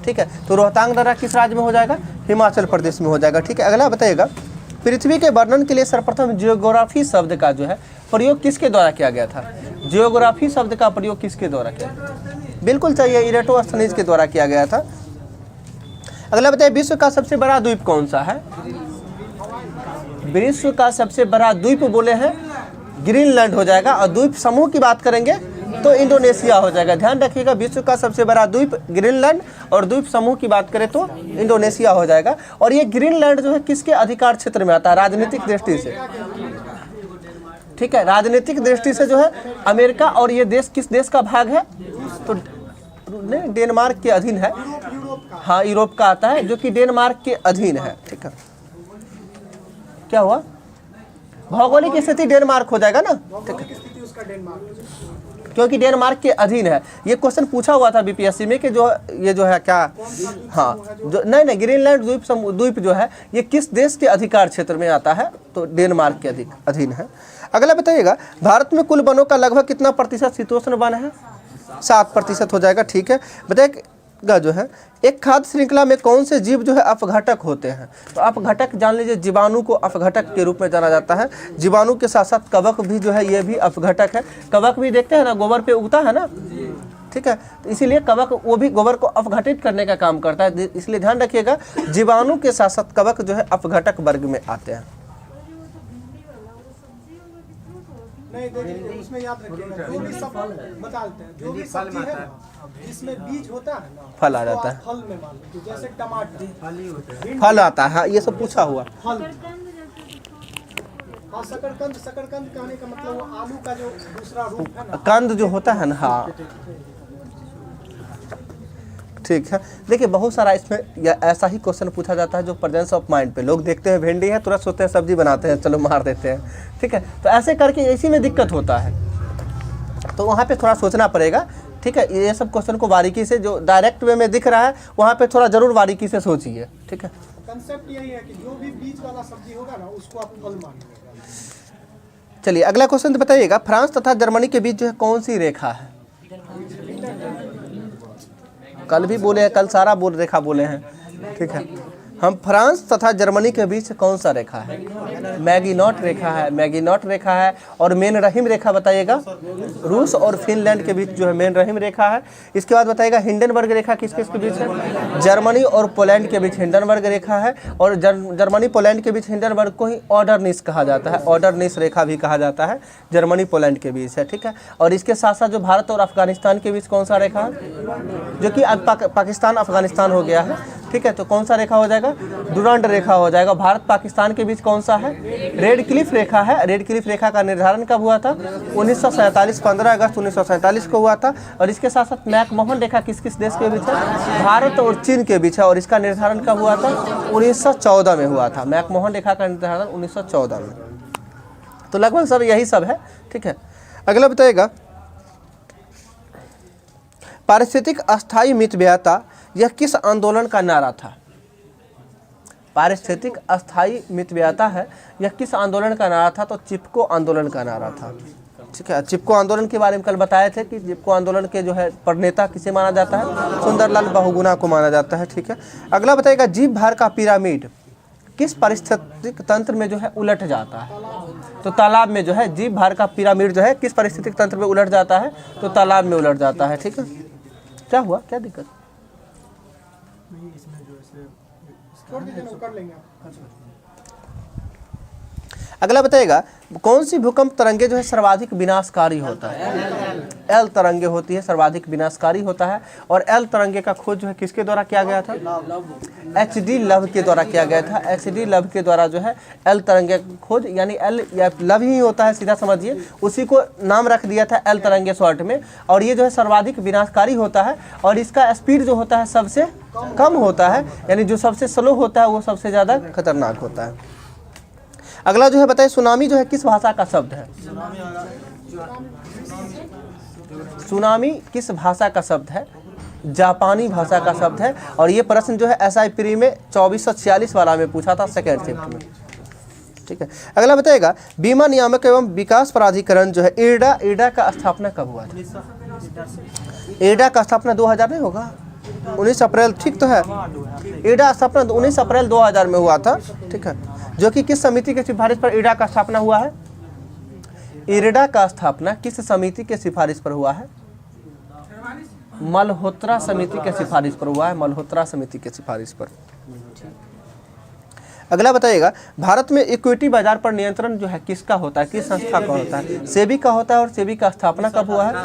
ठीक है। तो रोहतांग दर्रा किस राज्य में हो जाएगा? हिमाचल प्रदेश में हो जाएगा, ठीक है। अगला बताइएगा, पृथ्वी के वर्णन के लिए सर्वप्रथम जियोग्राफी शब्द का जो है प्रयोग किसके द्वारा किया गया था? जियोग्राफी शब्द का प्रयोग किसके द्वारा किया गया? बिल्कुल चाहिए, इरेटोस्थनीज के द्वारा किया गया था। अगला बताइए, विश्व का सबसे बड़ा द्वीप कौन सा है? विश्व का सबसे बड़ा द्वीप बोले हैं ग्रीनलैंड हो जाएगा। और द्वीप समूह की बात करेंगे तो इंडोनेशिया हो जाएगा। ध्यान रखिएगा, विश्व का सबसे बड़ा द्वीप ग्रीनलैंड, और द्वीप समूह की बात करें तो इंडोनेशिया हो जाएगा। और ये ग्रीनलैंड जो है किसके अधिकार क्षेत्र में आता है राजनीतिक दृष्टि से? ठीक है, राजनीतिक दृष्टि से जो है अमेरिका। और ये देश किस देश का भाग है? तो नहीं, डेनमार्क के अधीन है। हाँ, यूरोप का आता है, जो कि डेनमार्क के अधीन है, ठीक है। क्या हुआ? भौगोलिक स्थिति डेनमार्क हो जाएगा ना, ठीक है, क्योंकि डेनमार्क के अधीन है। ये क्वेश्चन पूछा हुआ था बीपीएससी में कि जो ये जो है क्या, हाँ, जो नहीं ग्रीनलैंड द्वीप जो है ये किस देश के अधिकार क्षेत्र में आता है? तो डेनमार्क के अधीन है। अगला बताइएगा, भारत में कुल वनों का लगभग कितना प्रतिशत शीतोष्ण वन है? 7% हो जाएगा, ठीक है। बताइएगा जो है एक खाद्य श्रृंखला में कौन से जीव जो है अपघटक होते हैं? तो अपघटक जान लीजिए, जीवाणु को अपघटक के रूप में जाना जाता है। जीवाणु के साथ साथ कवक भी जो है ये भी अपघटक है। कवक भी देखते हैं ना, गोबर पे उगता है ना, ठीक है। तो इसीलिए कवक वो भी गोबर को अपघटित करने का काम करता है। इसलिए ध्यान रखिएगा, जीवाणु के साथ साथ कवक जो है अपघटक वर्ग में आते हैं। नहीं, देखिए उसमें याद रखिएगा, जो भी सब बताते हैं, जो भी सब्जी है ना जिसमें बीज होता है ना, फल आ जाता है। फल में मान लीजिए, जैसे टमाटर फल आता है, हाँ, ये सब पूछा हुआ। फल, हाँ, शकरकंद कहने का मतलब वो आलू का जो दूसरा रूप है ना, कंद जो होता है ना, हाँ, ठीक है। देखिए बहुत सारा इसमें ऐसा ही क्वेश्चन पूछा जाता है जो प्रेजेंस ऑफ माइंड पे, लोग देखते हैं भिंडी है तुरंत सोचते हैं सब्जी बनाते हैं, चलो मार देते हैं, ठीक है। तो ऐसे करके इसी में दिक्कत होता है, तो वहाँ पे थोड़ा सोचना पड़ेगा, ठीक है। ये सब क्वेश्चन को बारीकी से, जो डायरेक्ट वे में दिख रहा है वहाँ पे थोड़ा जरूर बारीकी से सोचिए, ठीक है। कंसेप्ट यही है कि जो भी बीज वाला सब्जी होगा ना उसको आप फल मानिएगा। चलिए अगला क्वेश्चन बताइएगा, फ्रांस तथा जर्मनी के बीच जो है कौन सी रेखा है? कल भी बोले हैं, कल सारा रेखा बोले हैं, ठीक है। हम फ्रांस तथा जर्मनी के बीच कौन सा रेखा है? मैगिनॉट रेखा है, मैगिनॉट रेखा है। और मेन रहीम रेखा बताइएगा, रूस और फिनलैंड के बीच जो है मेन रहीम रेखा है। इसके बाद बताइएगा हिंडनबर्ग रेखा किस किस के बीच है? जर्मनी और पोलैंड के बीच हिंडनबर्ग रेखा है। और जर्मनी पोलैंड के बीच हिंडनबर्ग को ही ऑर्डरनिस कहा जाता है, ऑर्डरनिस रेखा भी कहा जाता है, जर्मनी पोलैंड के बीच है, ठीक है। और इसके साथ साथ जो भारत और अफगानिस्तान के बीच कौन सा रेखा है? जो कि अब पाकिस्तान अफगानिस्तान हो गया है, ठीक है। तो कौन सा रेखा हो जाएगा? डुरांड रेखा हो जाएगा। भारत पाकिस्तान के बीच कौन सा है? रेड क्लिफ रेखा है। रेड क्लिफ रेखा का निर्धारण कब हुआ था? 1947, 15 अगस्त 1947 को हुआ था। और इसके साथ साथ मैकमोहन रेखा किस किस देश के बीच है? भारत और चीन के बीच है। और इसका निर्धारण कब हुआ था? 1914 में हुआ था। मैकमोहन रेखा का निर्धारण 1914 में। तो लगभग सब यही सब है, ठीक है। अगला बताइएगा, पारिस्थितिक अस्थायी मितव्ययता यह किस आंदोलन का नारा था? पारिस्थितिक अस्थायी मितव्ययता है, यह किस आंदोलन का नारा था? तो चिपको आंदोलन का नारा था। ठीक है, चिपको आंदोलन के बारे में कल बताए थे कि चिपको आंदोलन के जो है प्रणेता किसे माना जाता है? सुंदरलाल बहुगुणा को माना जाता है। ठीक है, अगला बताइएगा, जीव भार का पिरामिड किस पारिस्थितिक तंत्र में जो है उलट जाता है? तो तालाब में जो है जीव भार का पिरामिड जो है किस पारिस्थितिक तंत्र में उलट जाता है? तो तालाब में उलट जाता है। ठीक है, क्या हुआ, क्या दिक्कत? छोड़ दीजिए ना, कर लेंगे आप। अगला बताइएगा, कौन सी भूकंप तरंगे जो है सर्वाधिक विनाशकारी होता है? एल तरंगे होती है, सर्वाधिक विनाशकारी होता है। और एल तरंगे का खोज जो है किसके द्वारा किया गया था? HD लव के द्वारा किया गया था। HD लव के द्वारा जो है एल तरंगे का खोज, यानी एल या लव ही होता है, सीधा समझिए, उसी को नाम रख दिया था एल तरंगे शॉर्ट में। और ये जो है सर्वाधिक विनाशकारी होता है और इसका स्पीड जो होता है सबसे कम होता है, यानी जो सबसे स्लो होता है वो सबसे ज़्यादा खतरनाक होता है। अगला जो है बताइए, सुनामी जो है किस भाषा का शब्द है? सुनामी किस भाषा का शब्द है? जापानी भाषा का शब्द है। और ये प्रश्न जो है SI प्री में 2446 वाला में पूछा था, सेकेंड शिफ्ट में। ठीक है, अगला बताइएगा, बीमा नियामक एवं विकास प्राधिकरण जो है इरडा का स्थापना कब हुआ था? इरडा का स्थापना 2000 नहीं होगा? 19 अप्रैल, ठीक तो है। इरडा स्थापना 19 अप्रैल 2000 में हुआ था। ठीक है, जो कि किस समिति के सिफारिश पर इरडा का स्थापना हुआ है? इरडा का स्थापना किस समिति के सिफारिश पर हुआ है? मल्होत्रा समिति के सिफारिश पर हुआ है, मल्होत्रा समिति के सिफारिश पर। अगला बताइएगा, भारत में इक्विटी बाजार पर नियंत्रण जो है किसका होता है, किस संस्था का होता है? सेबी का होता है। और सेबी का स्थापना कब हुआ है?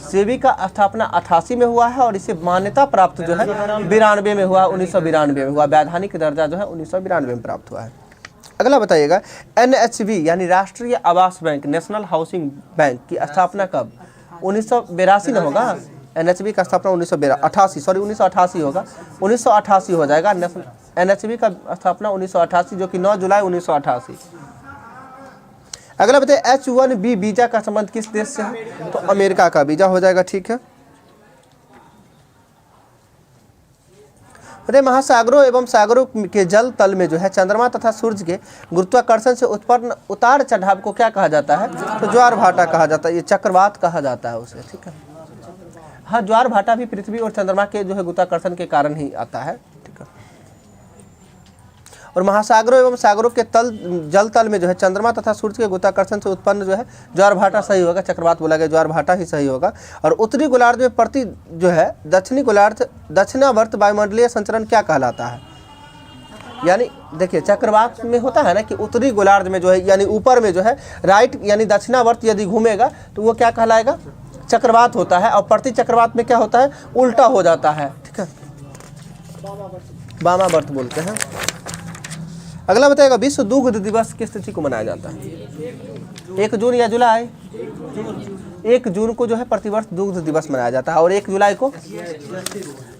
सेबी का स्थापना 88 में हुआ है और इसे मान्यता प्राप्त जो है 92 में हुआ, 1992 में हुआ। वैधानिक दर्जा जो है 1992 में प्राप्त हुआ है। अगला बताइएगा, NHB यानी राष्ट्रीय आवास बैंक, नेशनल हाउसिंग बैंक की स्थापना कब? 1982 में होगा। NHB का स्थापना 1988 होगा, 1988 हो जाएगा। NHB का स्थापना 1988, जो कि 9 जुलाई 1988। अगला बताइए, H1B वीजा का संबंध किस देश से है? तो अमेरिका का वीजा हो जाएगा। ठीक है, महासागरों एवं सागरों के जल तल में जो है चंद्रमा तथा सूर्य के गुरुत्वाकर्षण से उत्पन्न उतार चढ़ाव को क्या कहा जाता है? तो ज्वार भाटा कहा जाता है, ये चक्रवात कहा जाता है उसे। ठीक है, हाँ, ज्वार भाटा भी पृथ्वी और चंद्रमा के जो है गुरुत्वाकर्षण के कारण ही आता है। ठीक है, और महासागरों एवं सागरों के जल तल में जो है चंद्रमा तथा सूर्य के गुरुत्वाकर्षण से उत्पन्न जो है ज्वार भाटा सही होगा, चक्रवात बोला गया, ज्वार भाटा ही सही होगा। और उत्तरी गोलार्ध में प्रति जो है दक्षिणावर्त वायुमंडलीय संचरण क्या कहलाता है? यानी देखिए, चक्रवात में होता है ना कि उत्तरी गोलार्ध में जो है यानी ऊपर में जो है राइट यानी दक्षिणावर्त यदि घूमेगा तो वो क्या कहलाएगा? चक्रवात होता है। और प्रति चक्रवात में क्या होता है? उल्टा हो जाता है। ठीक है, वामावर्त बोलते हैं। अगला बताएगा, विश्व दुग्ध दिवस किस तिथि को मनाया जाता है? 1 जून या जुलाई? 1 जून को जो है प्रतिवर्ष दुग्ध दिवस मनाया जाता है। और 1 जुलाई को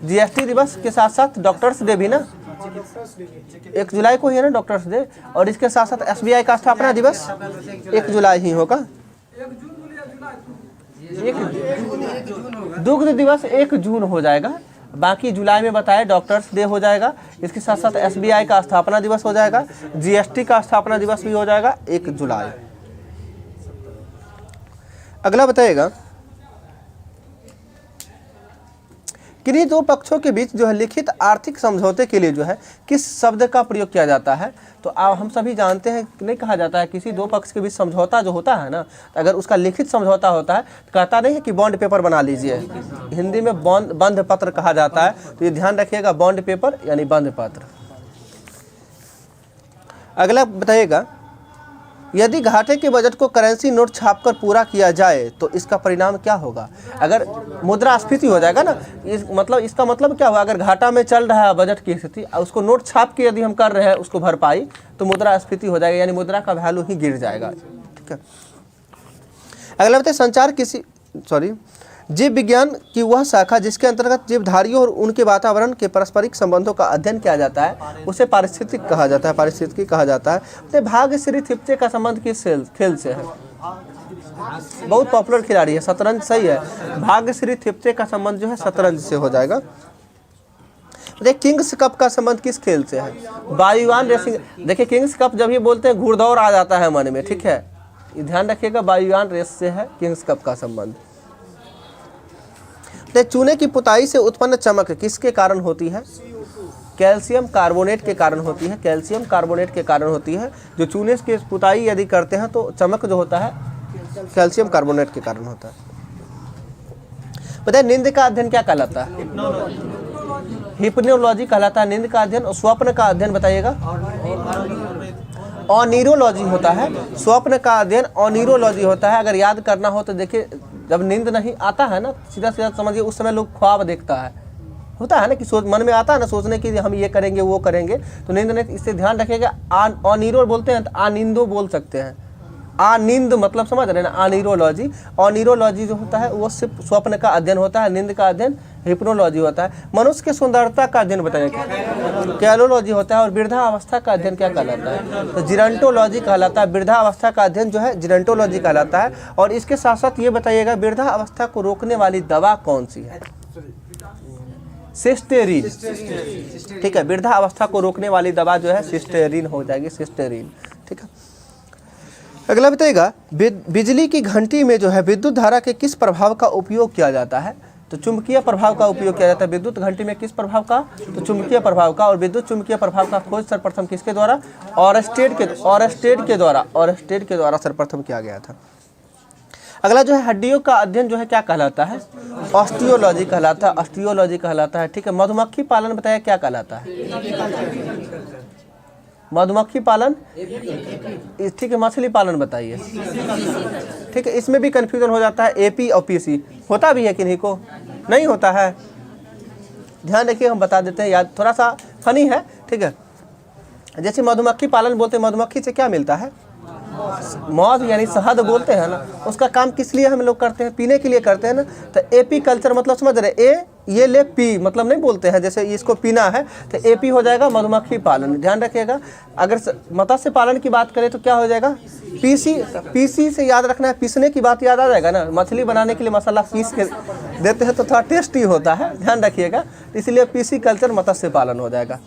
GST दिवस के साथ साथ डॉक्टर्स डे भी ना, 1 जुलाई को ही है ना डॉक्टर्स डे। और इसके साथ साथ SBI का स्थापना दिवस 1 जुलाई ही होगा। दुग्ध दिवस 1 जून हो जाएगा, बाकी जुलाई में बताया डॉक्टर्स डे हो जाएगा। इसके साथ साथ SBI का स्थापना दिवस हो जाएगा, GST का स्थापना दिवस भी हो जाएगा 1 जुलाई। अगला बताइएगा, किन्हीं दो पक्षों के बीच जो है लिखित आर्थिक समझौते के लिए जो है किस शब्द का प्रयोग किया जाता है? तो हम सभी जानते हैं, नहीं कहा जाता है किसी दो पक्ष के बीच समझौता जो होता है ना, अगर उसका लिखित समझौता होता है तो कहता नहीं है कि बॉन्ड पेपर बना लीजिए, हिंदी में बंध पत्र कहा जाता है। तो ये ध्यान रखिएगा, बॉन्ड पेपर यानी बंध पत्र। अगला बताइएगा, यदि घाटे के बजट को करेंसी नोट छापकर पूरा किया जाए तो इसका परिणाम क्या होगा? अगर मुद्रास्फीति हो जाएगा ना, इसका मतलब क्या होगा? अगर घाटा में चल रहा है बजट की स्थिति, उसको नोट छाप के यदि हम कर रहे हैं उसको भरपाई, तो मुद्रास्फीति हो जाएगा, यानी मुद्रा का वैल्यू ही गिर जाएगा। ठीक है, अगला बताइए, जीव विज्ञान की वह शाखा जिसके अंतर्गत जीवधारियों और उनके वातावरण के पारस्परिक संबंधों का अध्ययन किया जाता है उसे पारिस्थितिक कहा जाता है, पारिस्थितिकी कहा जाता है। तो भाग्यश्री थिप्से का संबंध किस खेल से है? बहुत पॉपुलर खिलाड़ी है, शतरंज सही है। भाग्यश्री थिप्से का संबंध जो है शतरंज से हो जाएगा। देखिए किंग्स कप का संबंध किस खेल से है? वायुयान रेसिंग। देखिए किंग्स कप जब ये बोलते हैं घुड़दौड़ आ जाता है मन में, ठीक है, ये ध्यान रखिएगा, वायुयान रेस से है किंग्स कप का संबंध। देखिए चूने की पुताई से उत्पन्न चमक किसके कारण होती है? कैल्शियम कार्बोनेट के कारण होती है। कैल्शियम कार्बोनेट के कारण होती है। जो चूने की पुताई यदि करते हैं तो चमक जो होता है कैल्शियम कार्बोनेट के कारण होता है। बताइए नींद का अध्ययन क्या कहलाता है? हिप्नोलॉजी कहलाता है नींद का अध्ययन। और स्वप्न का अध्ययन बताइएगा? ऑनिरोलॉजी होता है। स्वप्न का अध्ययन ऑनिरोलॉजी होता है। अगर याद करना हो तो देखिए जब नींद नहीं आता है ना, सीधा सीधा समझिए उस समय लोग ख्वाब देखता है, होता है ना कि सोच मन में आता है ना सोचने की हम ये करेंगे वो करेंगे, तो नींद नहीं। इससे ध्यान रखिएगा ऑनिरो बोलते हैं तो आनिंदो बोल सकते हैं। आनिंद मतलब समझ रहे हैं ना, आनिरोलॉजी। ऑनिरोलॉजी जो होता है वो सिर्फ स्वप्न का अध्ययन होता है। नींद का अध्ययन हिप्नोलॉजी होता है। मनुष्य की सुंदरता का अध्ययन बताइए कैलोलॉजी होता है। और वृद्धावस्था का अध्ययन क्या कहलाता है? तो जिरंटोलॉजी कहलाता है। वृद्धावस्था का अध्ययन जो है जिरंटोलॉजी कहलाता है। और इसके साथ साथ ये बताइएगा वृद्धावस्था को रोकने वाली दवा कौन सी है? सिस्टेरीन। ठीक है, वृद्धावस्था को रोकने वाली दवा जो है सिस्टेरीन हो जाएगी, सिस्टेरीन। ठीक है, अगला बताइएगा बिजली की घंटी में जो है विद्युत धारा के किस प्रभाव का उपयोग किया जाता है? तो चुंबकीय प्रभाव का उपयोग किया जाता है। विद्युत घंटी में किस प्रभाव का? तो चुंबकीय प्रभाव का। और विद्युत चुंबकीय प्रभाव का खोज सर्वप्रथम किसके द्वारा? ऑरस्टेड के द्वारा सर्वप्रथम किया गया था। अगला जो है हड्डियों का अध्ययन जो है क्या कहलाता है? ऑस्टियोलॉजी कहलाता है। ऑस्टियोलॉजी कहलाता है। ठीक है, मधुमक्खी पालन बताया क्या कहलाता है? मधुमक्खी पालन। ठीक है, मछली पालन बताइए। ठीक है, इसमें भी कंफ्यूजन हो जाता है। एपी और पीसी होता भी है किन्हीं को? नहीं होता है। ध्यान रखिए, हम बता देते हैं, याद थोड़ा सा फनी है। ठीक है, जैसे मधुमक्खी पालन बोलते हैं, मधुमक्खी से क्या मिलता है? मौज यानी शहद बोलते हैं ना। उसका काम किस लिए हम लोग करते हैं? पीने के लिए करते हैं ना। तो एपी कल्चर मतलब समझ रहे, ए ये ले पी मतलब नहीं बोलते हैं, जैसे इसको पीना है तो एपी हो जाएगा मधुमक्खी पालन। ध्यान रखिएगा। अगर मत्स्य पालन की बात करें तो क्या हो जाएगा? पीसी। पीसी से याद रखना है, पीसने की बात याद आ जाएगा ना। मछली बनाने के लिए मसाला पीस के देते हैं तो थोड़ा टेस्टी होता है, ध्यान रखिएगा। इसलिए पीसी कल्चर मत्स्य पालन हो जाएगा।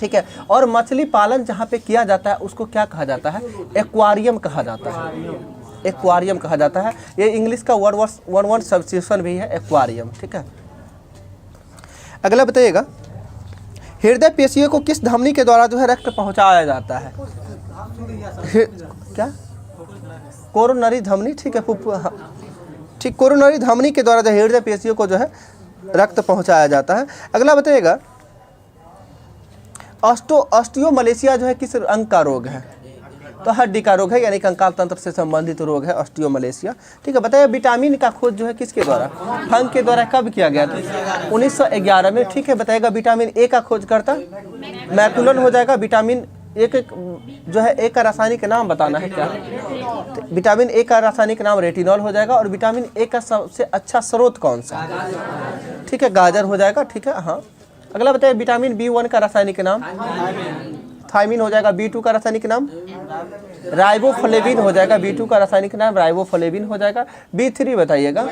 ठीक है, और मछली पालन जहाँ पे किया जाता है उसको क्या कहा जाता है? एक्वारियम कहा जाता है। एक्वारियम कहा जाता है। ये इंग्लिश का वर्ड सब्स्टिट्यूशन भी है, एक्वारियम। ठीक है, अगला बताइएगा हृदय पेशियों को किस धमनी के द्वारा जो है रक्त पहुंचाया जाता है? क्या? कोरोनरी धमनी। ठीक है, ठीक, कोरोनरी धमनी के द्वारा जो हृदय पेशियों को जो है रक्त पहुंचाया जाता है। अगला बताइएगा ऑस्टियोमलेशिया जो है किस अंग का रोग है? तो हड्डी का रोग है, यानी कंकाल तंत्र से संबंधित रोग है ऑस्टियोमलेशिया। ठीक है, बताइए विटामिन का खोज जो है किसके द्वारा? फंक के द्वारा। कब किया गया था? 1911 में। ठीक है, बताइएगा विटामिन ए का खोजकर्ता मैकुलन हो जाएगा। विटामिन एक जो है ए का रासायनिक नाम बताना है क्या? तो विटामिन ए का रासायनिक नाम रेटिनॉल हो जाएगा। और विटामिन ए का सबसे अच्छा स्रोत कौन सा? ठीक है, गाजर हो जाएगा। ठीक है, हाँ। अगला बताइए विटामिन B1 का रासायनिक नाम? थायमिन हो जाएगा। B2 का रासायनिक नाम? राइबोफ्लेविन हो जाएगा। B2 का रासायनिक नाम राइबोफ्लेविन हो जाएगा। B3 बताइएगा।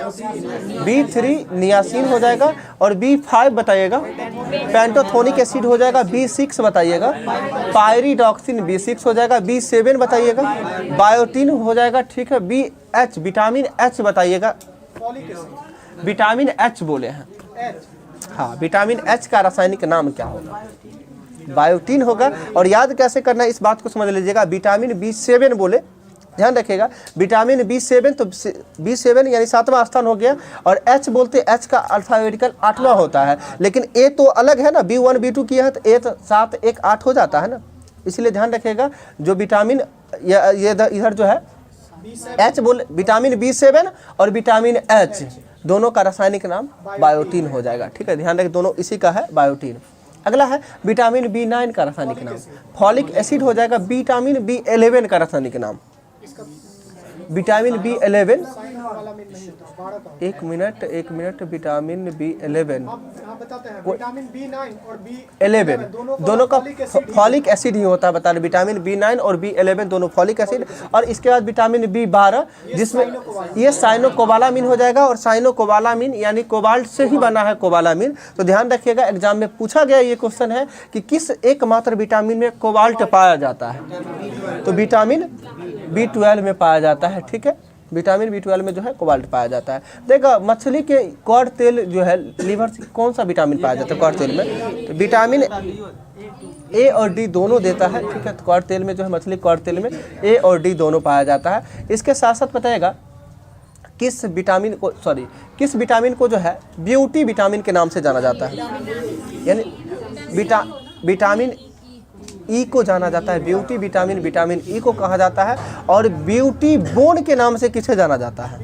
B3 नियासिन हो जाएगा। और B5 बताइएगा पेंटोथोनिक एसिड हो जाएगा। B6 बताइएगा पायरिडॉक्सिन B6 हो जाएगा। B7 बताइएगा बायोटिन हो जाएगा। ठीक है, BH विटामिन H बताइएगा। विटामिन H बोले हैं, हाँ, विटामिन H का रासायनिक नाम क्या होगा? बायोटिन होगा। और याद कैसे करना है इस बात को समझ लीजिएगा। विटामिन B7 बोले, ध्यान रखिएगा, विटामिन B7 तो B7 यानी 7वां स्थान हो गया। और H बोलते H का अल्फाबेटिकल 8वां होता है। लेकिन A तो अलग है ना, B1 B2 किया है तो A तो 7 1 8 हो जाता है ना। इसलिए ध्यान रखिएगा जो विटामिन ये इधर जो है H बोले, विटामिन B7 और विटामिन H दोनों का रासायनिक नाम बायोटिन हो जाएगा। ठीक है, ध्यान रखें, दोनों इसी का है, बायोटिन। अगला है विटामिन B9 का रासायनिक नाम? फॉलिक एसिड हो जाएगा। विटामिन B11 का रासायनिक नाम? विटामिन B11 वाला में नहीं होता 12 का होता एक मिनट विटामिन B11 है। आप बताते हैं विटामिन B9 और B11 दोनों का फॉलिक एसिड ही होता है, बता रहे विटामिन B9 और B11 दोनों फॉलिक एसिड। और इसके बाद विटामिन B12 जिसमें ये साइनोकोबालामिन हो जाएगा, और साइनोकोबालामिन यानी कोबाल्ट से ही बना है कोबालामिन। तो ध्यान रखिएगा, एग्जाम में पूछा गया ये क्वेश्चन है कि किस एकमात्र विटामिन में कोबाल्ट पाया जाता है, तो विटामिन B12 में पाया जाता है। ठीक है, विटामिन B12 में जो है कोबाल्ट पाया जाता है। देखा मछली के कॉड तेल जो है लीवर से कौन सा विटामिन पाया जाता है कॉड तेल में, तो विटामिन A और D दोनों देता है। ठीक है, तो कॉड तेल में जो है मछली कॉड तेल में A और D दोनों पाया जाता है। इसके साथ साथ बताएगा किस विटामिन को जो है ब्यूटी विटामिन के नाम से जाना जाता है, यानी विटामिन ई को जाना जाता है, ब्यूटी विटामिन ई को कहा जाता है। और ब्यूटी बोन के नाम से किसे जाना जाता है,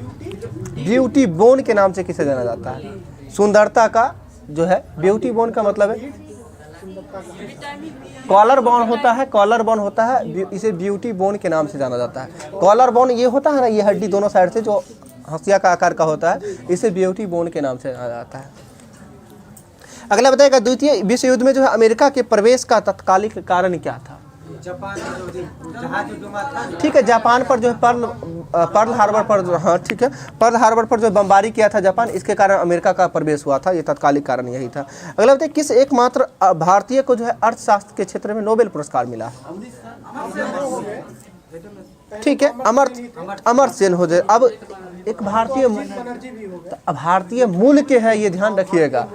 ब्यूटी बोन के नाम से किसे जाना जाता है, सुंदरता का जो है ब्यूटी बोन का मतलब है कॉलर बोन होता है, कॉलर बोन होता है, इसे ब्यूटी बोन के नाम से जाना जाता है। कॉलर बोन ये होता है ना, ये हड्डी दोनों साइड से जो हंसिया का आकार का होता है, इसे ब्यूटी बोन के नाम से जाना जाता है। अगला बताएगा द्वितीय विश्व युद्ध में जो है अमेरिका के प्रवेश का तत्कालिक कारण क्या था। ठीक है, जापान पर जो है पर्ल हार्बर पर जो, हाँ ठीक है, पर्ल हार्बर पर जो बमबारी किया था जापान, इसके कारण अमेरिका का प्रवेश हुआ था, ये तत्कालिक कारण यही था। अगला बताइए किस एकमात्र भारतीय को जो है अर्थशास्त्र के क्षेत्र में नोबेल पुरस्कार मिला है। ठीक है, अमर्त्य सेन हो जाए। अब एक भारतीय मूल के है, ये ध्यान रखिएगा।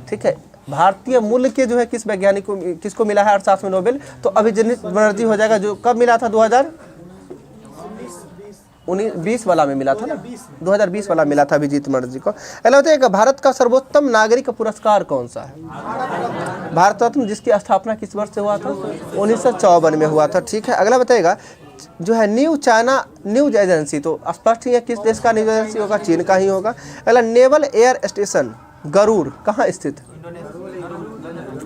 ठीक है, भारतीय मूल के जो है किस वैज्ञानिक को किसको मिला है अर्थशास्त्र में नोबेल, तो अभिजीत बनर्जी हो जाएगा, जो कब मिला था 2020 वाला में मिला था ना, 2020 वाला मिला था अभिजीत बनर्जी को। अगला बताइएगा भारत का सर्वोत्तम नागरिक पुरस्कार कौन सा है। भारत रत्न जिसकी स्थापना किस वर्ष से हुआ था, 1954 में हुआ था। ठीक है, अगला बताइएगा जो है न्यू चाइना न्यूज एजेंसी, तो स्पष्ट ही है किस देश का न्यूज एजेंसी होगा, चीन का ही होगा। अगला नेवल एयर स्टेशन गरुड़ कहाँ स्थित है,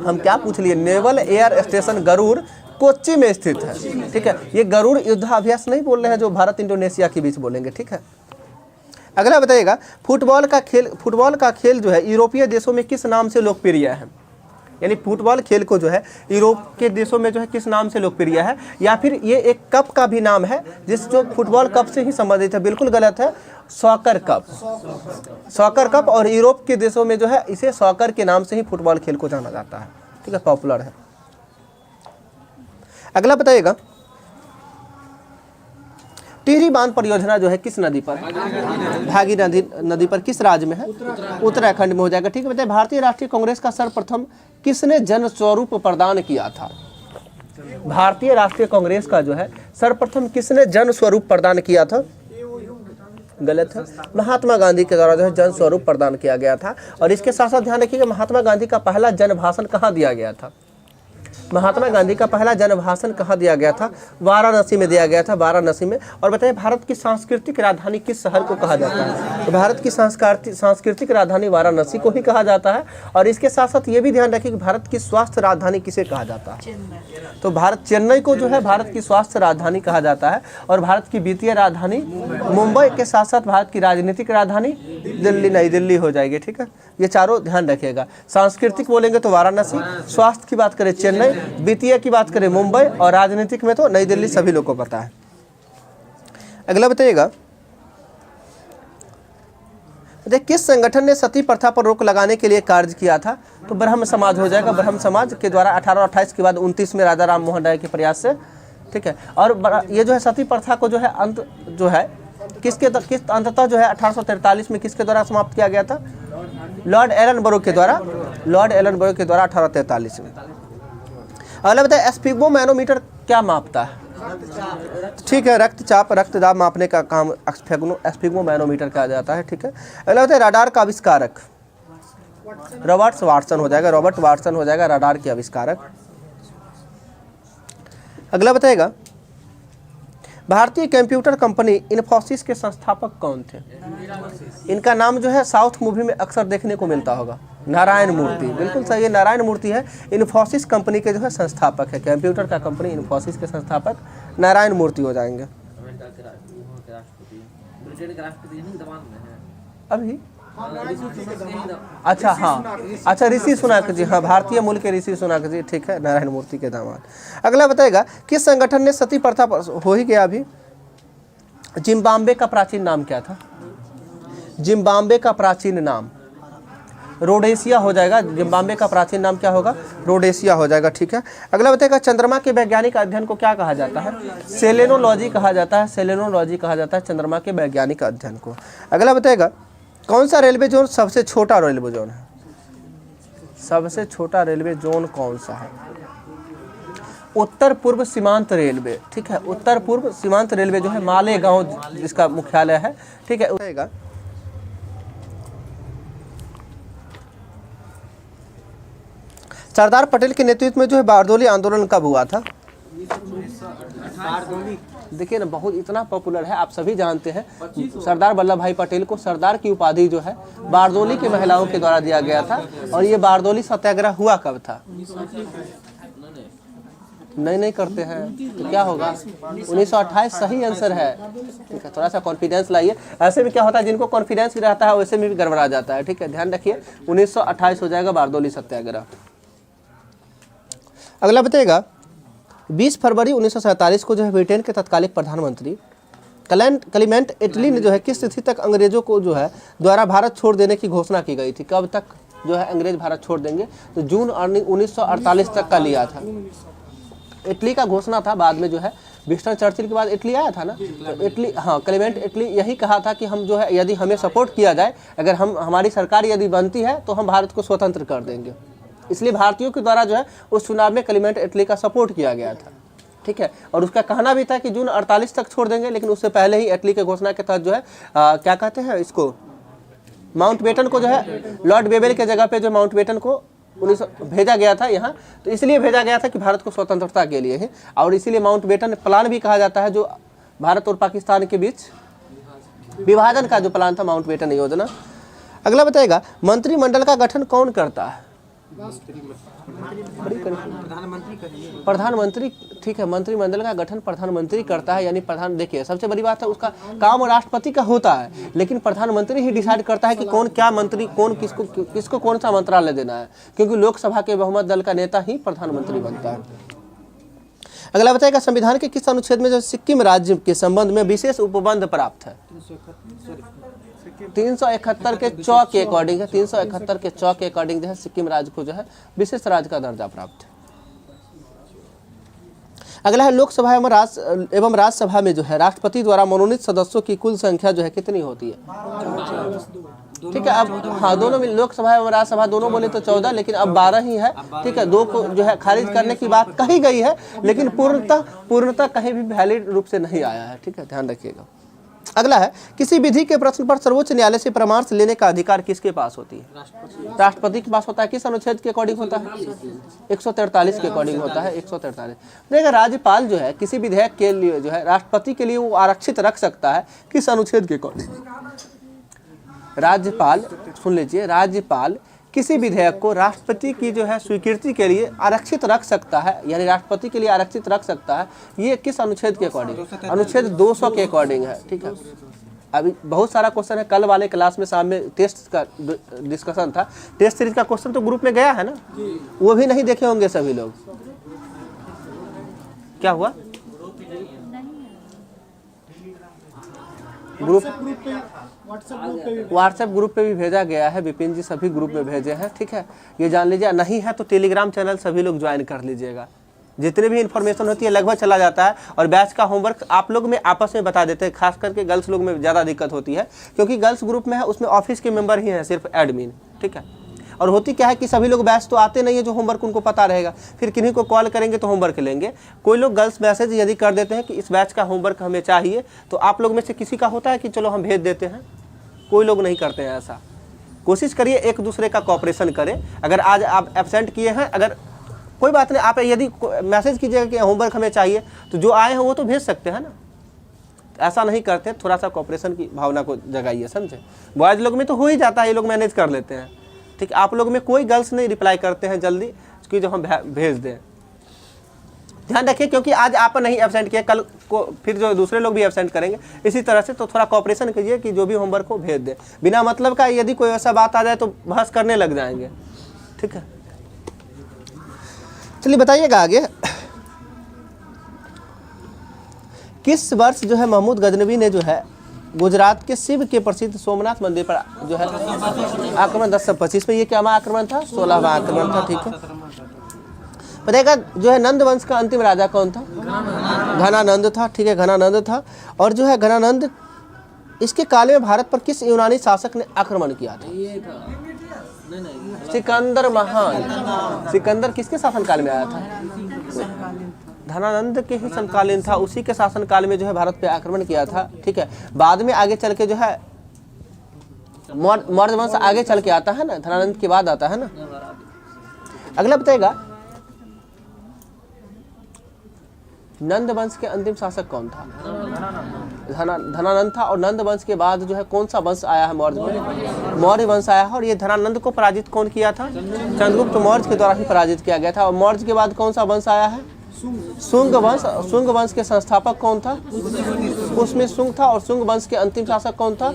हम क्या पूछ लिए, naval air station Garud Kochi में स्थित है। ठीक है, ये गरुड़ युद्धाभ्यास नहीं बोल रहे हैं जो भारत इंडोनेशिया के बीच बोलेंगे। ठीक है, अगला बताइएगा फुटबॉल का खेल जो है यूरोपीय देशों में किस नाम से लोकप्रिय है, यानी फुटबॉल खेल को जो है यूरोप के देशों में जो है किस नाम से लोकप्रिय है, या फिर ये एक कप का भी नाम है जिस जो फुटबॉल कप से ही संबंधित है, बिल्कुल गलत है, सॉकर कप। और यूरोप के देशों में जो है इसे सॉकर के नाम से ही फुटबॉल खेल को जाना जाता है। ठीक है, पॉपुलर है। अगला बताइएगा टिहरी बांध परियोजना जो है किस नदी पर, भागीरथी नदी पर, किस राज्य में है, उत्तराखंड में हो जाएगा। ठीक है, बताइए भारतीय राष्ट्रीय कांग्रेस का सर्वप्रथम किसने जन स्वरूप प्रदान किया था। भारतीय राष्ट्रीय कांग्रेस का जो है सर्वप्रथम किसने जन स्वरूप प्रदान किया था, गलत है, महात्मा गांधी के द्वारा जो है जन स्वरूप प्रदान किया गया था। और इसके साथ साथ ध्यान रखिएगा महात्मा गांधी का पहला जन भाषण कहाँ दिया गया था, महात्मा गांधी का पहला जन भाषण कहाँ दिया गया था, वाराणसी में दिया गया था, वाराणसी में। और बताइए भारत की सांस्कृतिक राजधानी किस शहर को कहा जाता है, तो भारत की सांस्कृतिक राजधानी वाराणसी को ही कहा जाता है। और इसके साथ साथ ये भी ध्यान रखिए कि भारत की स्वास्थ्य राजधानी किसे कहा जाता है, तो चेन्नई को जो है भारत की स्वास्थ्य राजधानी कहा जाता है। और भारत की वित्तीय राजधानी मुंबई के साथ साथ भारत की राजनीतिक राजधानी दिल्ली, नई दिल्ली हो जाएगी। ठीक है, ये चारों ध्यान रखिएगा। सांस्कृतिक बोलेंगे तो वाराणसी, स्वास्थ्य की बात करें चेन्नई, वित्तीय की बात करें मुंबई, और राजनीतिक में तो नई दिल्ली, सभी लोग को पता है। अगला बताइएगा किस संगठन ने सती प्रथा पर रोक लगाने के लिए कार्य किया था, तो ब्रह्म समाज हो जाएगा। ब्रह्म समाज के द्वारा 1828 के बाद 29 में राजा राम मोहन राय के प्रयास से। ठीक है, और ये जो है सती प्रथा को जो है अंत जो है किस अंततः जो है 1843 में किसके द्वारा समाप्त किया गया था, लॉर्ड एलनबरो के द्वारा 1843 में। अगला बताए स्फिग्मोमैनोमीटर क्या मापता है, ठीक है, रक्तचाप रक्तदाब मापने का काम स्फिग्मोमैनोमीटर कहा जाता है। ठीक है, अगला बताए रडार का आविष्कारक रॉबर्ट वाटसन हो जाएगा, रॉबर्ट वाटसन हो जाएगा रडार के आविष्कारक। अगला बताएगा भारतीय कंप्यूटर कंपनी इन्फोसिस के संस्थापक कौन थे, इनका नाम जो है साउथ मूवी में अक्सर देखने को मिलता होगा, नारायण मूर्ति, बिल्कुल सही है, नारायण मूर्ति है इन्फोसिस कंपनी के जो है संस्थापक है। कंप्यूटर का कंपनी इन्फोसिस के संस्थापक नारायण मूर्ति हो जाएंगे। ब्रिटेन के राष्ट्रपति नहीं दबान में है अभी हाँ, नारायण मूर्ति के दमाद। अच्छा हाँ, अच्छा ऋषि सुनाक जी, हाँ भारतीय मूल के ऋषि सुनाक जी, ठीक है, नारायण मूर्ति के दामाद। अगला बताएगा किस संगठन ने सती प्रथा पर, हो ही गया अभी। जिम्बाब्वे का प्राचीन नाम क्या था? जिम्बाब्वे का प्राचीन नाम रोडेशिया हो जाएगा। जिम्बाब्वे का प्राचीन नाम क्या होगा? रोडेशिया हो जाएगा, ठीक है। अगला बताएगा चंद्रमा के वैज्ञानिक अध्ययन को क्या कहा जाता है? सेलेनोलॉजी कहा जाता है, सेलेनोलॉजी कहा जाता है चंद्रमा के वैज्ञानिक अध्ययन को। अगला बताएगा कौन सा रेलवे जोन सबसे छोटा रेलवे जोन है? सबसे छोटा रेलवे जोन कौन सा है? उत्तर पूर्व सीमांत रेलवे, ठीक है, उत्तर पूर्व सीमांत रेलवे जो है मालेगांव जिसका मुख्यालय है, ठीक है। बताएगा सरदार पटेल के नेतृत्व में जो है बारदोली आंदोलन कब हुआ था? देखिए ना, बहुत इतना पॉपुलर है, आप सभी जानते हैं। सरदार वल्लभ भाई पटेल को सरदार की उपाधि जो है बारदोली की महिलाओं के द्वारा दिया गया था। और ये बारदोली सत्याग्रह हुआ कब था? नहीं करते हैं तो क्या होगा? 1928 सही आंसर है, ठीक है। थोड़ा सा कॉन्फिडेंस लाइए, ऐसे में क्या होता है जिनको कॉन्फिडेंस रहता है वैसे में भी गड़बड़ा जाता है, ठीक है, ध्यान रखिए। 1928 हो जाएगा बारदोली सत्याग्रह। अगला बताएगा 20 फरवरी 1947 को जो है ब्रिटेन के तत्कालिक प्रधानमंत्री क्लेमेंट एटली ने जो है किस तिथि तक अंग्रेजों को जो है द्वारा भारत छोड़ देने की घोषणा की गई थी? कब तक जो है अंग्रेज भारत छोड़ देंगे? तो जून 1948 तक का लिया था। इटली का घोषणा था, बाद में जो है विंस्टन चर्चिल के बाद इटली आया था ना, तो इटली, हाँ, क्लेमेंट इटली यही कहा था कि हम जो है यदि हमें सपोर्ट किया जाए, अगर हमारी सरकार यदि बनती है तो हम भारत को स्वतंत्र कर देंगे। इसलिए भारतीयों के द्वारा जो है उस चुनाव में क्लेमेंट इटली का सपोर्ट किया गया था, ठीक है। और उसका कहना भी था कि जून 48 तक छोड़ देंगे, लेकिन उससे पहले ही इटली के घोषणा के तहत जो है क्या कहते हैं इसको, माउंटबेटन को जो है लॉर्ड बेबेल के जगह पे जो माउंटबेटन को भेजा गया था यहाँ, तो इसलिए भेजा गया था कि भारत को स्वतंत्रता के लिए ही। और इसीलिए माउंटबेटन प्लान भी कहा जाता है, जो भारत और पाकिस्तान के बीच विभाजन का जो प्लान था, माउंटबेटन योजना। अगला बताएगा मंत्रिमंडल का गठन कौन करता है? प्रधानमंत्री, ठीक है, मंत्रिमंडल का गठन प्रधानमंत्री करता है, यानी प्रधान। देखिए सबसे बड़ी बात है उसका काम राष्ट्रपति का होता है, लेकिन प्रधानमंत्री ही डिसाइड करता है कि कौन क्या मंत्री, कौन किसको कौन सा मंत्रालय देना है, क्योंकि लोकसभा के बहुमत दल का नेता ही प्रधानमंत्री बनता है। अगला बताएगा संविधान के किस अनुच्छेद में जो सिक्किम राज्य के संबंध में विशेष उपबंध प्राप्त है? 371 के चौ के अकॉर्डिंग है, 371 के चौ के अकॉर्डिंग जो है सिक्किम राज्य को जो है विशेष राज्य का दर्जा प्राप्त है। अगला है लोकसभा एवं राज्यसभा में जो है राष्ट्रपति द्वारा मनोनीत सदस्यों की कुल संख्या जो है कितनी होती है? ठीक है, अब हाँ दोनों में लोकसभा एवं राज्यसभा दोनों बोले तो 14, लेकिन अब 12 ही है, ठीक है। 2 को जो है खारिज करने की बात कही गई है, लेकिन पूर्णतः कहीं भी वैलिड रूप से नहीं आया है, ठीक है, ध्यान रखिएगा। अगला है किसी विधि के प्रश्न पर सर्वोच्च न्यायालय से परामर्श लेने का अधिकार किसके पास होती है? राष्ट्रपति के पास होता है। किस अनुच्छेद के अकॉर्डिंग होता है? 143 के अकॉर्डिंग होता है, 143। देखिए राज्यपाल जो है किसी विधेयक के लिए जो है राष्ट्रपति के लिए वो आरक्षित रख सकता है, किस अनुच्छेद के अकॉर्डिंग? राज्यपाल, सुन लीजिए, राज्यपाल किसी विधेयक को राष्ट्रपति की जो है स्वीकृति के लिए आरक्षित रख सकता है, यानी राष्ट्रपति के लिए आरक्षित रख सकता है। ये किस अनुच्छेद के अकॉर्डिंग? अनुच्छेद 200 के अकॉर्डिंग है, ठीक है। अभी बहुत सारा क्वेश्चन है, कल वाले क्लास में शाम में टेस्ट का डिस्कशन था, टेस्ट सीरीज का क्वेश्चन तो ग्रुप में गया है ना, वो भी नहीं देखे होंगे सभी लोग। क्या हुआ? व्हाट्सएप ग्रुप पे भी भेजा गया है, विपिन जी सभी ग्रुप में भेजे हैं, ठीक है, ये जान लीजिए। नहीं है तो टेलीग्राम चैनल सभी लोग ज्वाइन कर लीजिएगा, जितने भी इन्फॉर्मेशन होती है लगभग चला जाता है। और बैच का होमवर्क आप लोग में आपस में बता देते हैं, खास करके गर्ल्स लोग में ज़्यादा दिक्कत होती है, क्योंकि गर्ल्स ग्रुप में है उसमें ऑफिस के मेंबर ही हैं सिर्फ एडमिन, ठीक है। और होती क्या है कि सभी लोग बैच तो आते नहीं है जो होमवर्क उनको पता रहेगा, फिर किन्हीं को कॉल करेंगे तो होमवर्क लेंगे। कोई लोग गर्ल्स मैसेज यदि कर देते हैं कि इस बैच का होमवर्क हमें चाहिए, तो आप लोग में से किसी का होता है कि चलो हम भेज देते हैं, कोई लोग नहीं करते हैं ऐसा। कोशिश करिए एक दूसरे का कॉपरेशन करें। अगर आज आप एब्सेंट किए हैं, अगर कोई बात नहीं, आप यदि मैसेज कीजिएगा कि होमवर्क हमें चाहिए, तो जो आए हैं वो तो भेज सकते हैं ना, ऐसा नहीं करते। थोड़ा सा कॉपरेशन की भावना को जगाइए, समझे। बॉयज़ लोग में तो हो ही जाता है, ये लोग मैनेज कर लेते हैं, ठीक। आप लोग में कोई गर्ल्स नहीं रिप्लाई करते हैं जल्दी कि जो हम भेज दें। ध्यान रखिए, क्योंकि आज आप नहीं एब्सेंट किए, कल को फिर जो दूसरे लोग भी एब्सेंट करेंगे इसी तरह से। तो थोड़ा कॉपरेशन कीजिए कि जो भी होमवर्क को भेज दे, बिना मतलब का यदि कोई ऐसा बात आ जाए तो बहस करने लग जाएंगे, ठीक है। चलिए बताइएगा आगे, किस वर्ष जो है महमूद गजनवी ने जो है गुजरात के शिव के प्रसिद्ध सोमनाथ मंदिर पर जो है आक्रमण 1025 में, ये क्या आक्रमण था? 16वां आक्रमण था, ठीक है। बताइएगा जो है नंद वंश का अंतिम राजा कौन था? घनानंद था, ठीक है, घनानंद था। और जो है घनानंद, इसके काल में भारत पर किस यूनानी शासक ने आक्रमण किया था? सिकंदर महान। सिकंदर किसके शासनकाल में आया था? धनानंद के ही समकालीन था, उसी के शासनकाल में जो है भारत पे आक्रमण किया था, ठीक है। बाद में आगे चल के जो है मौर्य वंश आगे चल के आता है ना, धनानंद के बाद आता है ना। अगला बताएगा नंद वंश के अंतिम शासक कौन था? धनानंद था। और नंद वंश के बाद जो है कौन सा वंश आया है मौर्य में? मौर्य वंश आया है। और ये धनानंद को पराजित कौन किया था? चंद्रगुप्त मौर्य के द्वारा ही पराजित किया गया था। और मौर्य के बाद कौन सा वंश आया है? शुंग वंश। शुंग वंश के संस्थापक कौन था? उसमें शुंग था। और शुंग वंश के अंतिम शासक कौन था?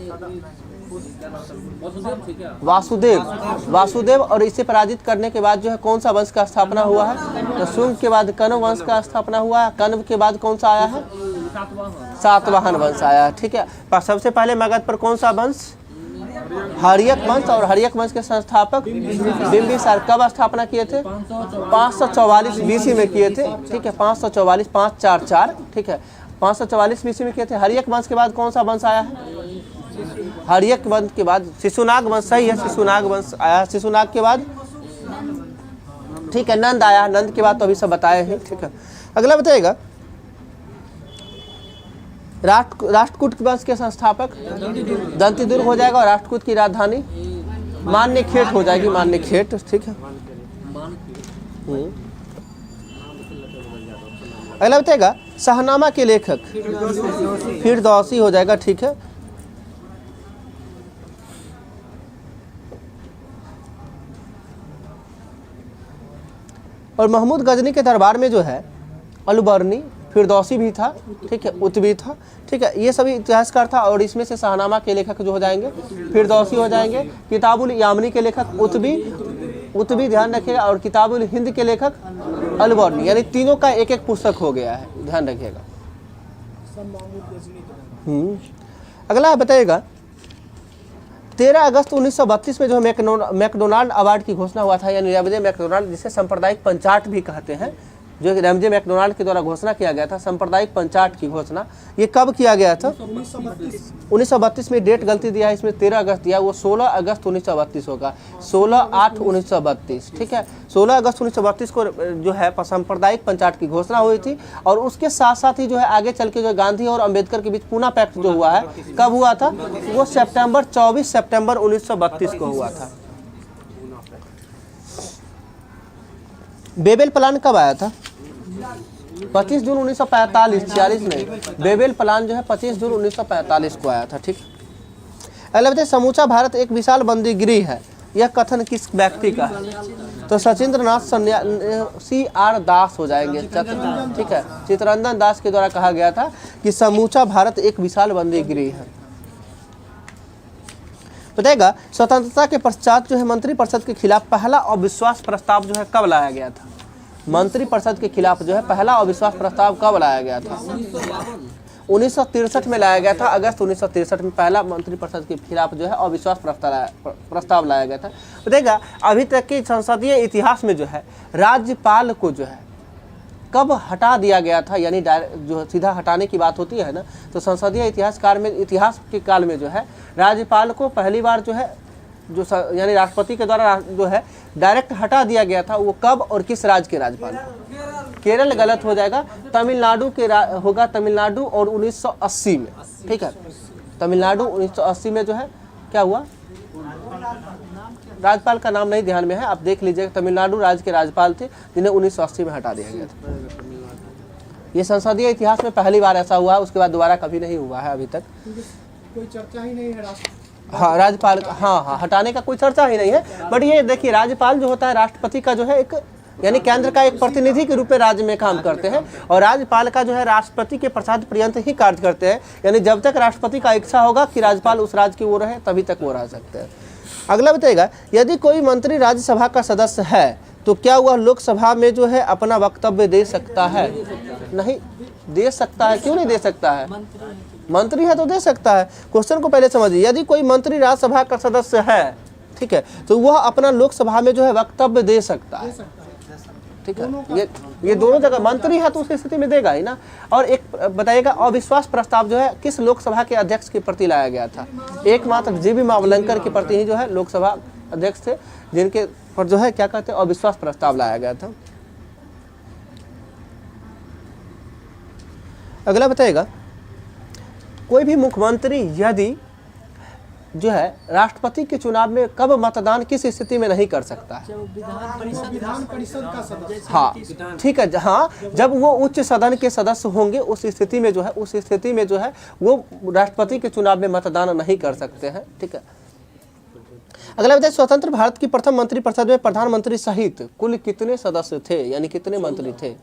वासुदेव। वासुदेव। और इसे पराजित करने के बाद जो है कौन सा वंश का स्थापना हुआ है? तो शुंग के बाद कण्व वंश का स्थापना हुआ है। कण्व के बाद कौन सा आया है? सातवाहन वंश आया है, ठीक है। पर सबसे पहले मगध पर कौन सा वंश? हर्यक वंश। और हर्यक वंश के संस्थापक बिंबिसार कब स्थापना किए थे? 544 बीसी में किए थे, ठीक है। 544 544, ठीक है, 544 बीसी में किए थे। हर्यक वंश के बाद कौन सा वंश आया है? हर्यक वंश के बाद शिशुनाग वंश, सही है, शिशुनाग वंश आया। शिशुनाग के बाद ठीक है नंद आया। नंद के बाद तो अभी सब बताए हैं, ठीक है। अगला बताइएगा राष्ट्रकूट वंश के संस्थापक दंतिदुर्ग हो जाएगा। और राष्ट्रकूट की राजधानी मान्यखेट हो जाएगी, मान्यखेट, ठीक है। अगला बताएगा शाहनामा के लेखक फिरदौसी हो जाएगा, ठीक है। और महमूद गजनी के दरबार में जो है अलबर्नी, फिरदौसी भी था, ठीक है, उतबी था, ठीक है। ये सभी इतिहासकार था। और इसमें से शाहनामा के लेखक जो हो जाएंगे फिरदौसी हो जाएंगे। किताबुल यामनी के लेखक उतबी ध्यान रखिएगा। और किताबुल हिंद के लेखक अलबर्नी, यानी तीनों का एक एक पुस्तक हो गया है, ध्यान रखिएगा। अगला बताइएगा 13 अगस्त 1932 में जो मैकडोनाल्ड अवार्ड की घोषणा हुआ था, यानी रैमजे मैकडोनाल्ड, जिसे सांप्रदायिक पंचाट भी कहते हैं, जो रैमजे मैकडोनाल्ड के द्वारा घोषणा किया गया था, सांप्रदायिक पंचाट की घोषणा, ये कब किया गया था? 1932 में डेट गलती दिया है इसमें, 13 अगस्त दिया, वो 16 अगस्त 1932 होगा, 16/8/1932, ठीक है। 16 अगस्त 1932 को जो है सांप्रदायिक पंचाट की घोषणा हुई थी। और उसके साथ साथ ही जो है आगे चल के जो गांधी और अम्बेडकर के बीच पूना पैक्ट जो हुआ है, कब हुआ था? वो 24 सितंबर 1932 को हुआ था। बेबेल प्लान कब आया था? 25 जून 1945, 46 नहीं, बेबेल प्लान जो है 25 जून 1945 को आया था, ठीक। अगला बताइए समूचा भारत एक विशाल बंदीगृह है, यह कथन किस व्यक्ति का है? तो सचिंद्रनाथ CR दास हो जाएंगे, ठीक है। चित्तरंजन दास के द्वारा कहा गया था कि समूचा भारत एक विशाल बंदीगृह है। बताएगा स्वतंत्रता के पश्चात जो है मंत्रिपरिषद के खिलाफ पहला अविश्वास प्रस्ताव जो है कब लाया गया था? मंत्रिपरिषद के खिलाफ जो है पहला अविश्वास प्रस्ताव कब लाया गया था? 1963 में लाया गया था। अगस्त 1963 में पहला मंत्रिपरिषद के खिलाफ जो है अविश्वास प्रस्ताव लाया गया था। बताएगा अभी तक के संसदीय इतिहास में जो है राज्यपाल को जो है कब हटा दिया गया था, यानी जो सीधा हटाने की बात होती है ना, तो संसदीय इतिहास के काल में जो है राज्यपाल को पहली बार जो है जो यानी राष्ट्रपति के द्वारा जो है डायरेक्ट हटा दिया गया था। वो कब और किस राज्य के राज्यपाल? केरल गलत हो जाएगा, तमिलनाडु के होगा, तमिलनाडु और 1980 में, ठीक है। तमिलनाडु 1980 में जो है क्या हुआ? राज्यपाल का नाम नहीं ध्यान में है, आप देख लीजिएगा। तमिलनाडु राज्य के राज्यपाल थे जिन्हें 1980 में हटा दिया गया था। ये संसदीय इतिहास में पहली बार ऐसा हुआ है, उसके बाद दोबारा कभी नहीं हुआ है अभी तक। कोई चर्चा ही नहीं है हाँ राज्यपाल, हाँ हटाने का कोई चर्चा ही नहीं है। बट ये देखिए राज्यपाल जो होता है राष्ट्रपति का जो है एक यानी केंद्र का एक प्रतिनिधि के रूप में राज्य में काम करते हैं, और राज्यपाल का जो है राष्ट्रपति के प्रसाद पर्यंत ही कार्य करते हैं, यानी जब तक राष्ट्रपति का इच्छा होगा कि राज्यपाल उस राज्य की वो रहे तभी तक वो रह सकते हैं। अगला बताएगा, यदि कोई मंत्री राज्यसभा का सदस्य है तो क्या वह लोकसभा में जो है अपना वक्तव्य दे सकता है? नहीं दे सकता है। क्यों नहीं दे सकता है? मंत्री है तो दे सकता है। क्वेश्चन को पहले समझिए, यदि कोई मंत्री राज्यसभा का सदस्य है, ठीक है, तो वह अपना लोकसभा में जो है वक्तव्य दे सकता है, ठीक है। ये दोनों जगह मंत्री है तो उस स्थिति में देगा ही ना। और एक बताइएगा, अविश्वास प्रस्ताव जो है किस लोकसभा के अध्यक्ष के प्रति लाया गया था? एकमात्र जीवी मावलंकर के प्रति ही जो है लोकसभा अध्यक्ष थे, जिनके पर जो है क्या कहते हैं अविश्वास प्रस्ताव लाया गया था। अगला बताइएगा, कोई भी मुख्यमंत्री यदि जो है राष्ट्रपति के चुनाव में कब मतदान किस स्थिति में नहीं कर सकता है? विधान परिषद का सदस्य। हाँ ठीक है, हाँ जब वो उच्च सदन के सदस्य होंगे उस स्थिति में जो है वो राष्ट्रपति के चुनाव में मतदान नहीं कर सकते हैं, ठीक है। अगला बताइए, स्वतंत्र भारत की प्रथम मंत्रिपरिषद में प्रधानमंत्री सहित कुल कितने सदस्य थे, यानी कितने मंत्री थे?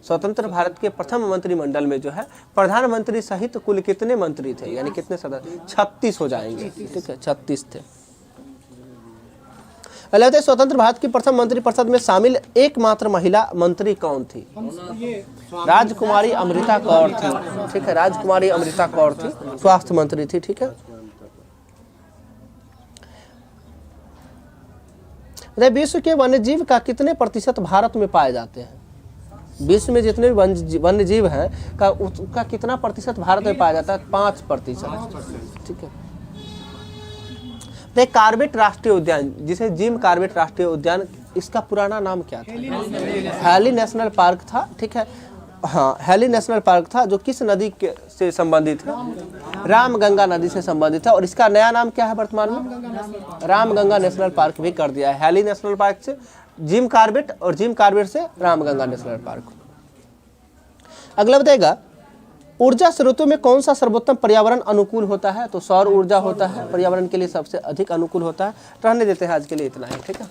स्वतंत्र भारत के प्रथम मंत्रिमंडल में जो है प्रधानमंत्री सहित कुल कितने मंत्री थे, यानी कितने सदस्य? 36 हो जाएंगे, ठीक है, 36 थे। अगला बताइए, स्वतंत्र भारत की प्रथम मंत्रिपरिषद में शामिल एकमात्र महिला मंत्री कौन थी? राजकुमारी अमृता कौर थी, ठीक है, राजकुमारी अमृता कौर थी, स्वास्थ्य मंत्री थी, ठीक है। विश्व के वन्यजीव का कितने प्रतिशत भारत में पाए जाते हैं? विश्व में जितने भी वन्यजीव हैं का उसका कितना प्रतिशत भारत में पाया जाता है? 5%, ठीक है। कॉर्बेट राष्ट्रीय उद्यान, जिसे जिम कॉर्बेट राष्ट्रीय उद्यान, इसका पुराना नाम क्या था? हैली नेशनल पार्क था, ठीक है। हाँ, हैली नेशनल पार्क था, जो किस नदी से संबंधित है? रामगंगा नदी से संबंधित है। और इसका नया नाम क्या है वर्तमान में? रामगंगा नेशनल पार्क भी कर दिया है। हैली नेशनल पार्क से जिम कॉर्बेट और जिम कॉर्बेट से रामगंगा नेशनल पार्क। अगला बताएगा, ऊर्जा स्रोतों में कौन सा सर्वोत्तम पर्यावरण अनुकूल होता है? तो सौर ऊर्जा होता है, पर्यावरण के लिए सबसे अधिक अनुकूल होता है। रहने देते हैं आज के लिए इतना ही, ठीक है।